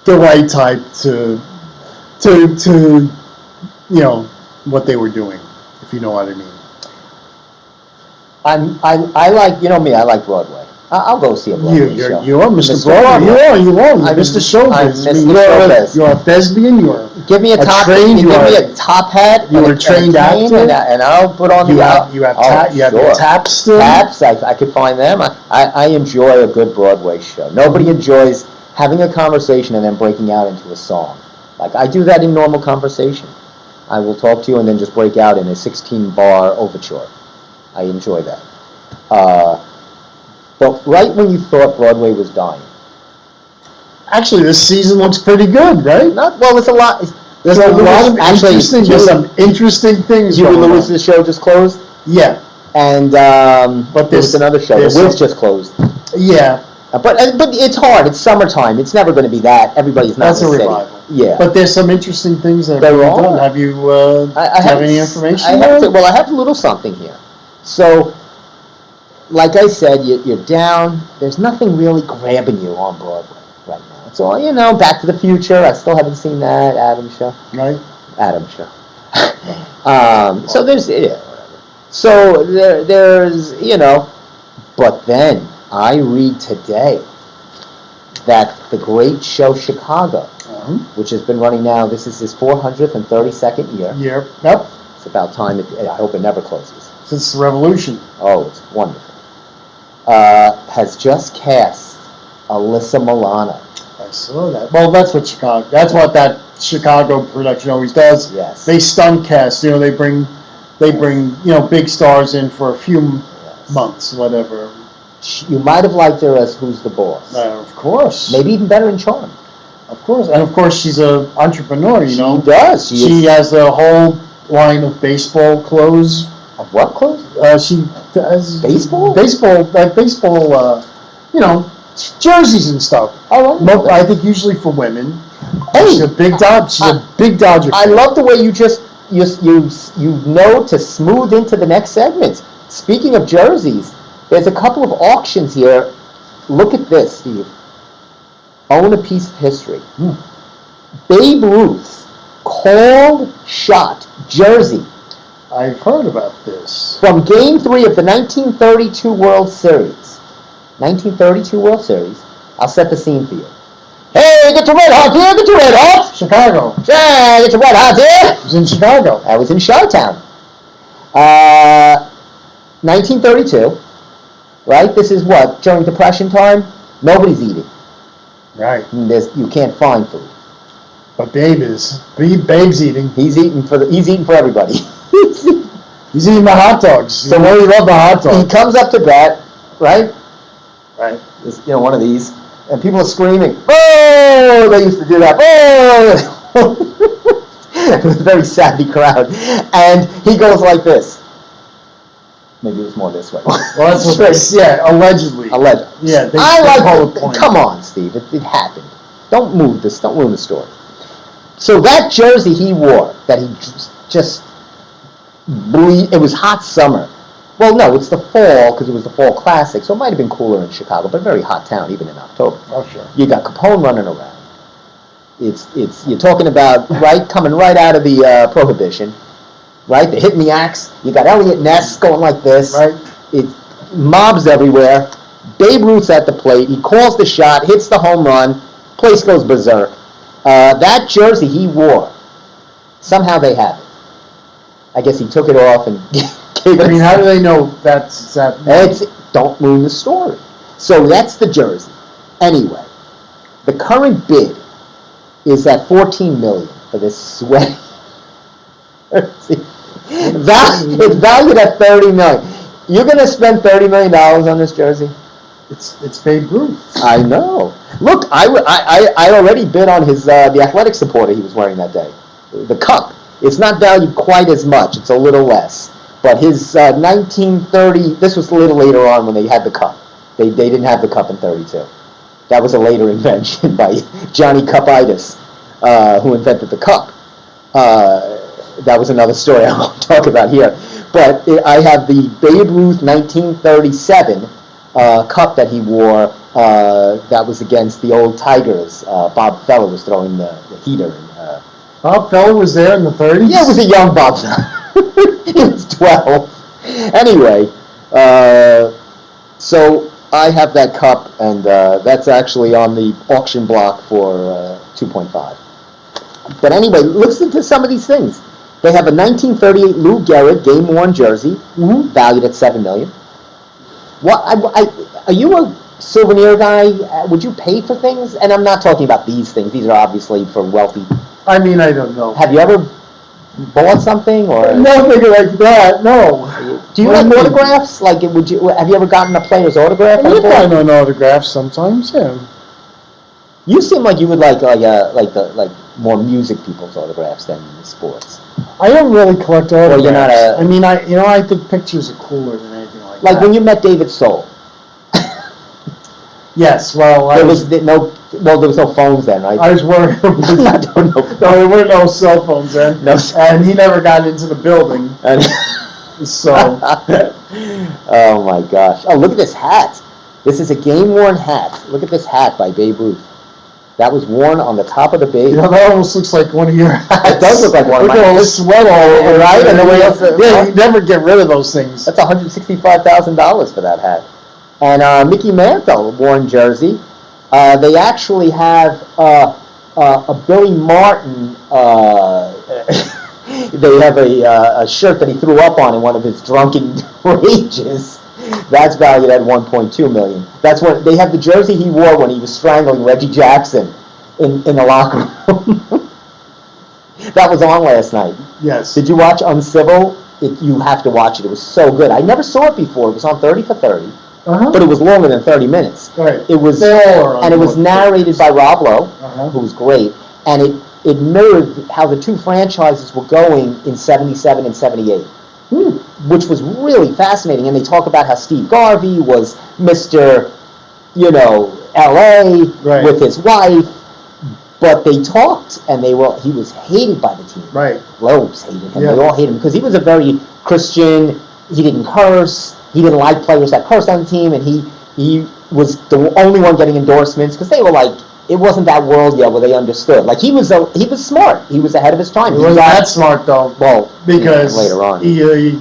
the right type to what they were doing, if you know what I mean. I like me. I like Broadway. I'll go see a Broadway show. You are Mr. Broadway. You are. You're Mr. Showbiz. You're a thespian. Give me a top. Give me a top hat. You're a trained actor, and I'll put on you have your taps still. Taps. I could find them. I enjoy a good Broadway show. Nobody enjoys having a conversation and then breaking out into a song. Like I do that in normal conversation. I will talk to you and then just break out in a 16-bar overture. I enjoy that. But right when you thought Broadway was dying. Actually, this season looks pretty good, right? There's a lot. There's a lot of some interesting things. Huey Lewis's show just closed. Yeah, and but there's another show. The Wiz just closed. Yeah, but it's hard. It's summertime. It's never going to be that. Everybody's not. That's a revival. Yeah, but there's some interesting things that are being done. Have you? Do you have any information? I have a little something here. So, like I said, you're down. There's nothing really grabbing you on Broadway right now. It's all, Back to the Future. I still haven't seen that. Adam show. Right. Adam show. So there's, whatever. So there's, but then I read today that the great show Chicago, which has been running now, this is his 432nd year. Yep. It's about time. I hope it never closes. Since the Revolution. Oh, it's wonderful. Has just cast Alyssa Milano. I saw that. Well, that's what that Chicago production always does. Yes. They stunt cast. They bring big stars in for a few months, whatever. You might have liked her as Who's the Boss. Of course. Maybe even better in Charm. Of course, and of course she's an entrepreneur. She does. She has a whole line of baseball clothes. Of what clothes? She does baseball. Jerseys and stuff. Oh, I think usually for women. Hey, she's a big Dodger. I love the way you just you know to smooth into the next segment. Speaking of jerseys, there's a couple of auctions here. Look at this, Steve. Own a piece of history. Babe Ruth's called shot jersey I've heard about this. From Game 3 of the 1932 World Series. 1932 World Series. I'll set the scene for you. Hey, get your Red Hot here, get your Red Hot! Chicago. Yeah, get your Red Hot here! It was in Chicago. I was in Chi-Town. 1932, right? This is what? During Depression time? Nobody's eating. Right. You can't find food. But Babe's eating. He's eating for everybody. He's eating the hot dogs. So where you love the hot dogs. He comes up to bat, right? Right. It's, one of these, and people are screaming. Oh, they used to do that. Oh, it was a very savvy crowd, and he goes like this. Maybe it was more this way. Well, that's what allegedly. Allegedly. Yeah, come on, Steve. It happened. Don't move this. Don't ruin the story. So that jersey he wore, that he just it was hot summer. Well, no, it's the fall because it was the fall classic, so it might have been cooler in Chicago, but a very hot town even in October. Oh, sure. You got Capone running around. It's you're talking about coming right out of the Prohibition, right? They're hitting the axe. You got Elliot Ness going like this. Right. It mobs everywhere. Babe Ruth's at the plate. He calls the shot, hits the home run. Place goes berserk. That jersey he wore, somehow they have it. I guess he took it off and gave it. I mean, how do they know that's that? Don't ruin the story. So that's the jersey. Anyway, the current bid is at $14 million for this sweaty jersey. It's valued at $30 million. You're going to spend $30 million on this jersey? It's Babe Ruth. I know. Look, I already bid on his the athletic supporter he was wearing that day, the cup. It's not valued quite as much. It's a little less. But his 1930, this was a little later on when they had the cup. They didn't have the cup in 32. That was a later invention by Johnny Cupitis, who invented the cup. That was another story I won't talk about here. But I have the Babe Ruth 1937 cup that he wore. That was against the old Tigers. Bob Feller was throwing the heater. Bob Feller was there in the 30s? Yeah, it was a young Bob Feller. He was 12. Anyway, so I have that cup, and that's actually on the auction block for 2.5. But anyway, listen to some of these things. They have a 1938 Lou Gehrig game-worn jersey, valued at $7 million. Are you a souvenir guy? Would you pay for things? And I'm not talking about these things. These are obviously for wealthy. I mean, I don't know. Have you ever bought something or nothing like that? No. Do you like autographs? Like, have you ever gotten a player's autograph? I've gotten an autograph sometimes. Yeah. You seem like you would like more music people's autographs than sports. I don't really collect autographs. Well, you're not I mean, I think pictures are cooler than anything like that. Like when you met David Soul. Yes, well, there was no phones then, right? I was worried. I don't know. No, there were no cell phones then. No. And he never got into the building. So. Oh my gosh! Oh, look at this hat. This is a game-worn hat. Look at this hat by Babe Ruth. That was worn on the top of the Babe. You know, that almost looks like one of your hats. It does look like one of mine. Look at all this sweat all over, right? And the way you never get rid of those things. That's $165,000 for that hat. And Mickey Mantle worn jersey. They actually have a Billy Martin. They have a shirt that he threw up on in one of his drunken rages. That's valued at $1.2 million. That's what they have the jersey he wore when he was strangling Reggie Jackson in the locker room. That was on last night. Yes. Did you watch Uncivil? You have to watch it. It was so good. I never saw it before. It was on 30 for 30. But it was longer than 30 minutes. Right. It was, and it was narrated by Rob Lowe, who was great, and it mirrored how the two franchises were going in 77 and 78, which was really fascinating. And they talk about how Steve Garvey was Mr., L.A. with his wife, but they talked, and he was hated by the team. Right. Lopes hated him. Yeah. They all hated him because he was a very Christian. He didn't curse. He didn't like players that cursed on the team, and he was the only one getting endorsements because they were like it wasn't that world yet where they understood. Like he was smart. He was ahead of his time. He wasn't that smart though. Well, because later on he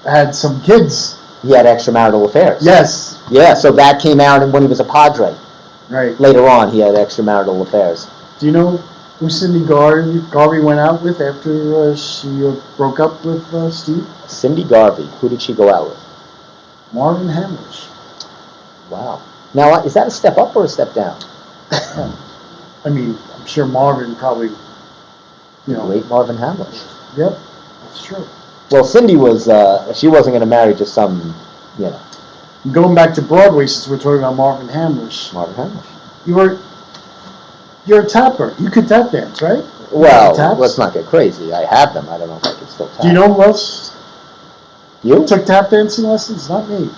had some kids. He had extramarital affairs. Yes. Yeah, so that came out when he was a Padre. Right. Later on, he had extramarital affairs. Do you know who Cindy Garvey went out with after she broke up with Steve? Cindy Garvey. Who did she go out with? Marvin Hamlish. Wow. Now, is that a step up or a step down? I mean, I'm sure Marvin probably, Great Marvin Hamlish. Yep, that's true. Well, Cindy was, she wasn't going to marry just some, Going back to Broadway, since we're talking about Marvin Hamlish. Marvin Hamlish. You're a tapper. You could tap dance, right? Well, let's not get crazy. I have them. I don't know if I can still tap. Do you know who else You? took tap dancing lessons? Not me.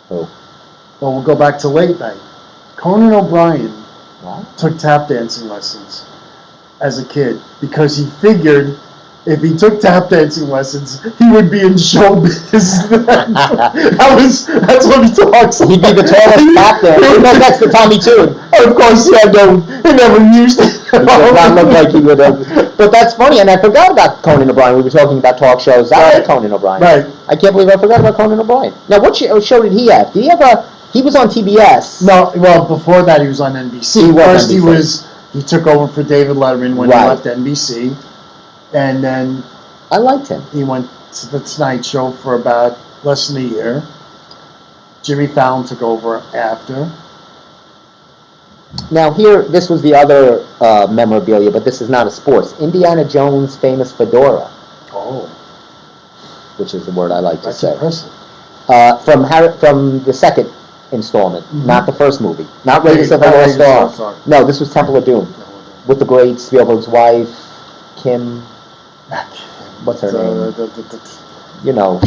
Who? Well, we'll go back to late night. Conan O'Brien What? took tap dancing lessons as a kid because he figured if he took tap dancing lessons, he would be in showbiz. That's what he talks about. He'd be the tallest tap dancer. No, that's the Tommy Tune. Of course, he never used it. He does not look like he would have. But that's funny, and I forgot about Conan O'Brien. We were talking about talk shows. I like Conan O'Brien. Right. I can't believe I forgot about Conan O'Brien. Now, what show did he have? Did he have he was on TBS. No, well, before that he was on NBC. First he took over for David Letterman when he left NBC. And then I liked him. He went to the Tonight Show for about less than a year. Jimmy Fallon took over after. Now this was the other memorabilia, but this is not a sports. Indiana Jones' famous fedora. Oh. Which is the word I like to say. That's impressive. From the second installment, not the first movie. Not Raiders of the Lost Ark. No, this was Temple of Doom. With the great Spielberg's wife, Kim. What's her name?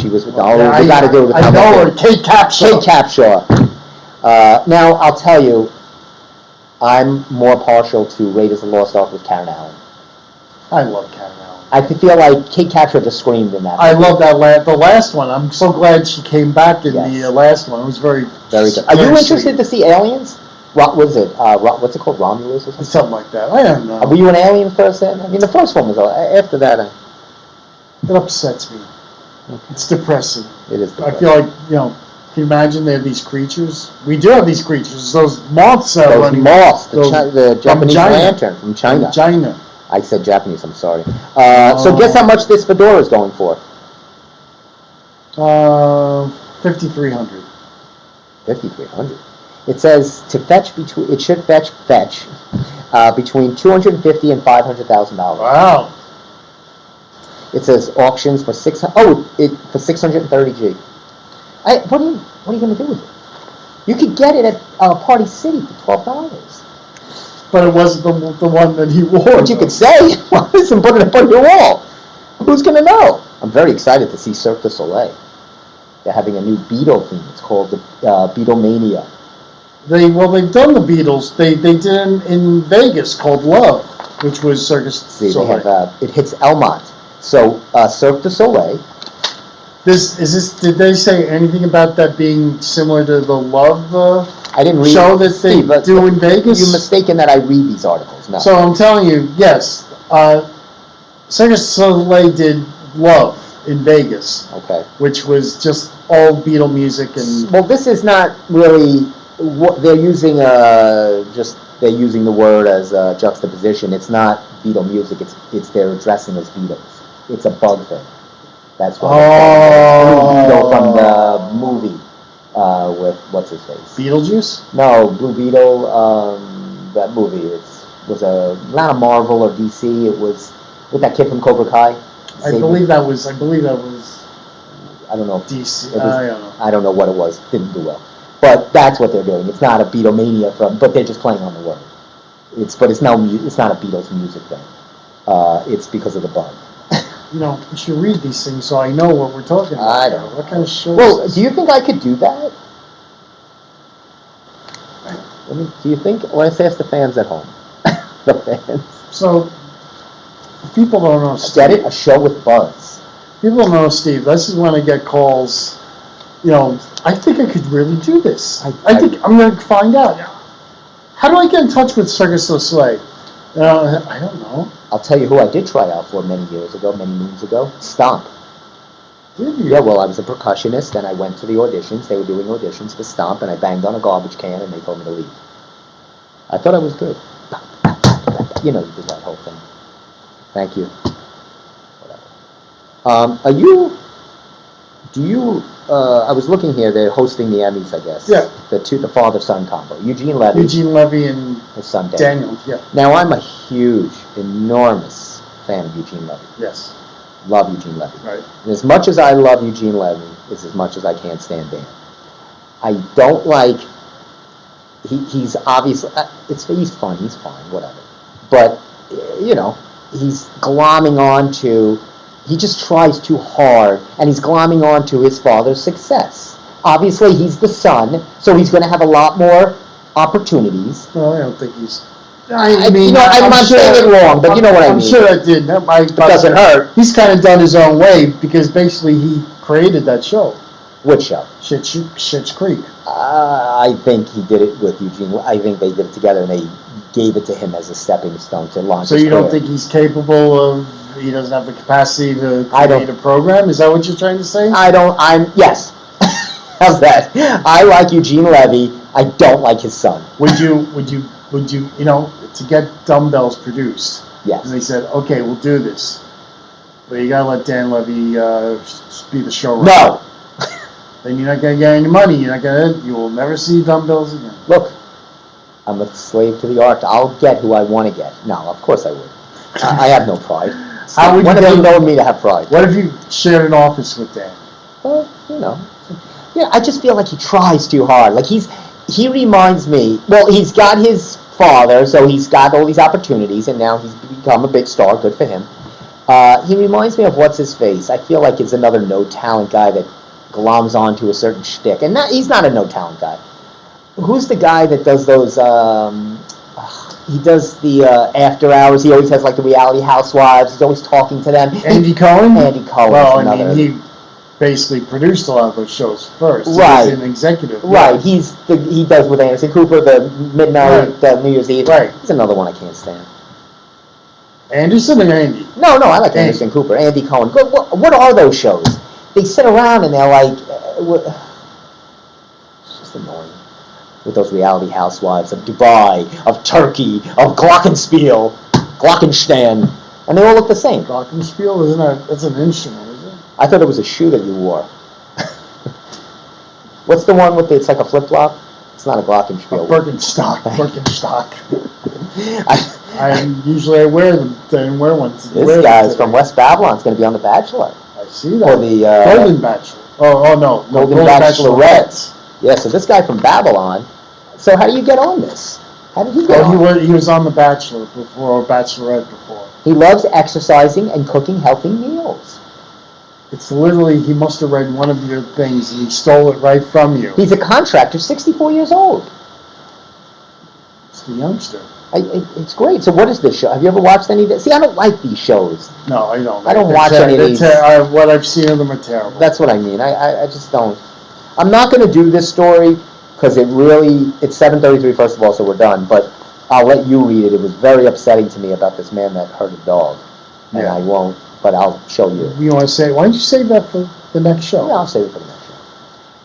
She was with we got to do it with I know her, Kate Capshaw. Kate Capshaw. Now, I'll tell you, I'm more partial to Raiders of the Lost Ark with Karen Allen. I love Karen Allen. I feel like Kate Capshaw just screamed in that. I love that the last one. I'm so glad she came back in the last one. It was very good. Are you interested to see Aliens? What was it? What's it called? Romulus or something? Something like that. I don't know. Were you an Aliens person? I mean, the first one was. After that, it upsets me. Okay. It's depressing. It is depressing. I feel like can you imagine they have these creatures? We do have these creatures. Those moths that are running. Moths. The Japanese lantern from China. From China. I said Japanese. I'm sorry. So guess how much this fedora is going for? $5,300. $5,300. It says to fetch between. It should fetch between $250,000 and $500,000. Wow. It says auctions for for 630G. What are you going to do with it? You could get it at Party City for $12. But it wasn't the one that he wore. But you could say, listen, put it up on your wall. Who's going to know? I'm very excited to see Cirque du Soleil. They're having a new Beatle theme. It's called the Beatlemania. They've done the Beatles. They did in Vegas called Love, which was Cirque du Soleil. They have, it hits Elmont. So Cirque du Soleil. Did they say anything about that being similar to the Love I didn't read show that they do in Vegas? You're mistaken that I read these articles. No. So I'm telling you, yes. Cirque du Soleil did Love in Vegas. Okay. Which was just all Beatle music and. Well, this is not really. They're using they're using the word as a juxtaposition. It's not Beatle music. It's they're dressing as Beatles. It's a bug thing. That's what. Blue Beetle from the movie with what's his face? Beetlejuice? No, Blue Beetle. That movie. Was not a Marvel or DC. It was with that kid from Cobra Kai. I believe that was. I don't know. DC. I don't know. I don't know what it was. Didn't do well. But that's what they're doing. It's not a Beatlemania but they're just playing on the word. It's not a Beatles music thing. It's because of the bug. You should read these things so I know what we're talking about. I don't know. What kind of show Well, do you think I could do that? Do you think? Let's ask the fans at home. The fans. So, people don't know Steve. Get it? A show with buzz. People don't know Steve. This is when I get calls. I think I could really do this. I think I'm going to find out. How do I get in touch with Circus du Soleil? I don't know. I'll tell you who I did try out for many moons ago. Stomp. Did you? Yeah, well, I was a percussionist, and I went to the auditions. They were doing auditions for Stomp, and I banged on a garbage can, and they told me to leave. I thought I was good. You know, you did that whole thing. Thank you. Whatever. I was looking here, they're hosting the Emmys, I guess. Yeah. The father-son combo. Eugene Levy. Eugene Levy and his son Daniel, yeah. Now, I'm a huge, enormous fan of Eugene Levy. Yes. Love Eugene Levy. Right. And as much as I love Eugene Levy, it's as much as I can't stand Dan. I don't like. He's obviously he's fun. He's fine. Whatever. But he's glomming onto. He just tries too hard, and he's glomming onto his father's success. Obviously, he's the son, so he's going to have a lot more opportunities. Well, I don't think he's. I'm not saying it wrong, but you know what I mean. I'm sure it did. It doesn't hurt. He's kind of done his own way because basically he created that show. Which show? Schitt's Creek. I think he did it with Eugene. I think they did it together, and they gave it to him as a stepping stone to launch. So you don't think he's capable of? He doesn't have the capacity to create a program. Is that what you're trying to say? Yes. How's that? I like Eugene Levy. I don't like his son. Would you to get dumbbells produced? Yes. And they said, okay, we'll do this, but you gotta let Dan Levy be the showrunner. No. Then you're not gonna get any money. You will never see dumbbells again. Look, I'm a slave to the art. I'll get who I want to get. No, of course I would. I have no pride. How would when you have you known me to have pride? What if you shared an office with Dan? Well, I just feel like he tries too hard. Like he reminds me. Well, he's got his father, so he's got all these opportunities, and now he's become a big star. Good for him. He reminds me of what's his face. I feel like it's another no talent guy that gloms onto a certain shtick, and he's not a no talent guy. Who's the guy that does those? He does the after hours. He always has like the reality housewives. He's always talking to them. Andy Cohen? Andy Cohen. Well, he basically produced a lot of those shows first. Right. He was an executive. Right. He does with Anderson Cooper, the midnight, New Year's Eve. Right. He's another one I can't stand. Anderson or Andy? No, I like Anderson Cooper. Andy Cohen. What are those shows? They sit around and they're like, it's just annoying. With those reality housewives of Dubai, of Turkey, of Glockenspiel, Glockenstein, and they all look the same. Glockenspiel, that's an instrument, is it? I thought it was a shoe that you wore. What's the one with it's like a flip-flop? It's not a Glockenspiel. Birkenstock. I wear them. Didn't wear one. This guy's from West Babylon. It's going to be on The Bachelor. I see that. Or the Golden Bachelor. Oh no, Golden Bachelorettes. Yeah, so this guy from Babylon. So how do you get on this? How did he get on? He was on The Bachelor before, or Bachelorette before. He loves exercising and cooking healthy meals. It's literally, he must have read one of your things and he stole it right from you. He's a contractor, 64 years old. It's the youngster. It's great. So what is this show? Have you ever watched any of this? See, I don't like these shows. No, I don't. I don't watch any of these. What I've seen of them are terrible. That's what I mean. I just don't. I'm not going to do this story because it's 7:33 first of all, so we're done. But I'll let you read it. It was very upsetting to me about this man that hurt a dog. And I won't, but I'll show you. You want to say, why don't you save that for the next show? Yeah, I'll save it for the next show.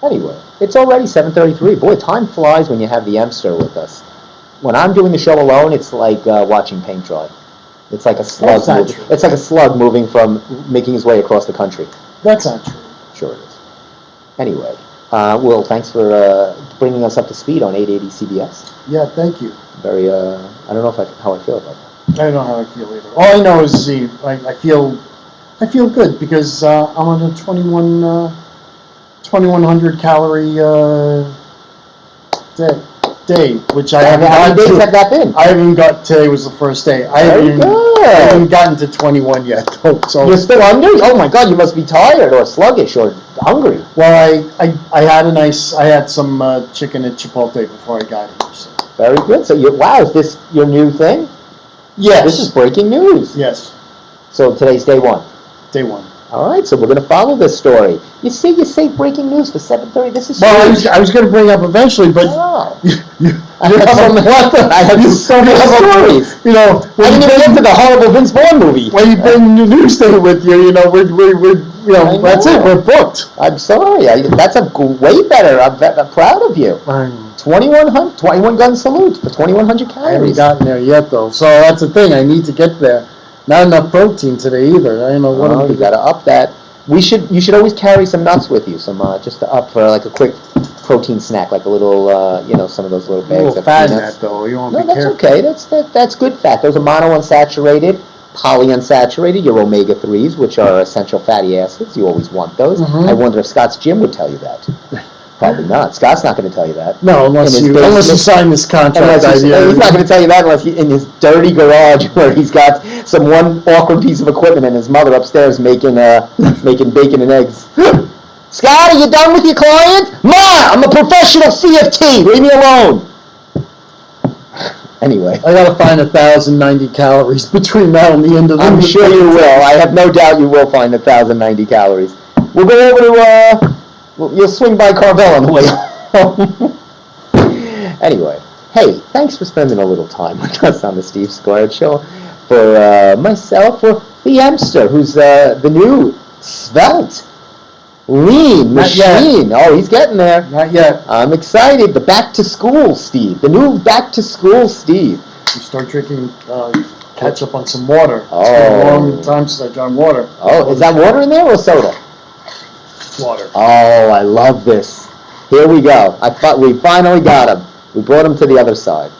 Anyway, it's already 7:33. Boy, time flies when you have the Emster with us. When I'm doing the show alone, it's like watching paint dry. It's like a slug. It's like a slug moving making his way across the country. That's not true. Sure it is. Anyway, Will, thanks for bringing us up to speed on 880 CBS. Yeah, thank you. Very. I don't know how I feel about that. I don't know how I feel either. All I know is I feel good because I'm on a 2100 calorie day, which I haven't. How many days have that been? I haven't got. Today was the first day. I haven't gotten to 21 yet. So you're still hungry? Oh my God, you must be tired or sluggish or hungry. Well, I had some chicken at Chipotle before I got here. So. Very good. So is this your new thing? Yes. This is breaking news. Yes. So today's day one. Day one. All right, so we're going to follow this story. You say breaking news for 7:30. This is well. I was going to bring up eventually, but I have so many stories. You know, I didn't even get to the horrible Vince Vaughn movie. when you bring your newsday with you, you know, we're you know, that's it. We're booked. I'm sorry. That's a way better. I'm proud of you. 21 gun salute for 2,100 I haven't calories. gotten there yet, though. So that's the thing. I need to get there. Not enough protein today either. I don't know what I'm You doing. got to up that. You should always carry some nuts with you, some just to up for like a quick protein snack, like a little, some of those little A bags little of fat in peanuts. that, though. You want No, to be that's careful. okay. That's good fat. Those are monounsaturated, polyunsaturated, your omega-3s, which are essential fatty acids. You always want those. Mhm. I wonder if Scott's gym would tell you that. Probably not. Scott's not going to tell you that. No, unless In his you basement. sign this contract. He's not going to tell you that unless in his dirty garage where he's got some one awkward piece of equipment and his mother upstairs making bacon and eggs. Scott, are you done with your client? Ma, I'm a professional CFT. Leave me alone. Anyway. I gotta find 1,090 calories between now and the end of the I'm sure you will. I have no doubt you will find 1,090 calories. We'll go over to, you'll swing by Carvel on the way home. Anyway, hey, thanks for spending a little time with us on the Steve Squared Show. For myself, for the Emster, who's the new svelte, lean Not yet. machine. Oh, he's getting there. Not yet. I'm excited. The back to school Steve. The new back to school Steve. You start drinking ketchup on some water. Oh. It's been a long time since I drank water. Oh, is that water in there or soda? Water. Oh, I love this. Here we go. We finally got him. We brought him to the other side.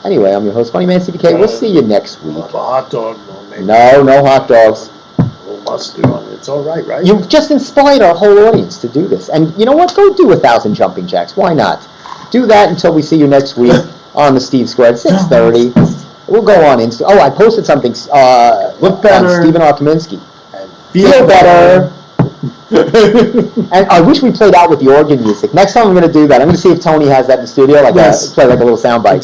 Anyway, I'm your host, Funny Man CBK. We'll see you next week. A hot dog, no, maybe. No hot dogs. A little mustard on it. It's all right, right? You've just inspired our whole audience to do this. And you know what? Go do 1,000 jumping jacks. Why not? Do that until we see you next week on the Steve Squared, 6:30. We'll go on Insta. Oh, I posted something Look better. on Stephen R. Kaminsky. And Feel better. And I wish we played out with the organ music. Next time I'm going to do that. I'm going to see if Tony has that in the studio, Yes. play like a little soundbite.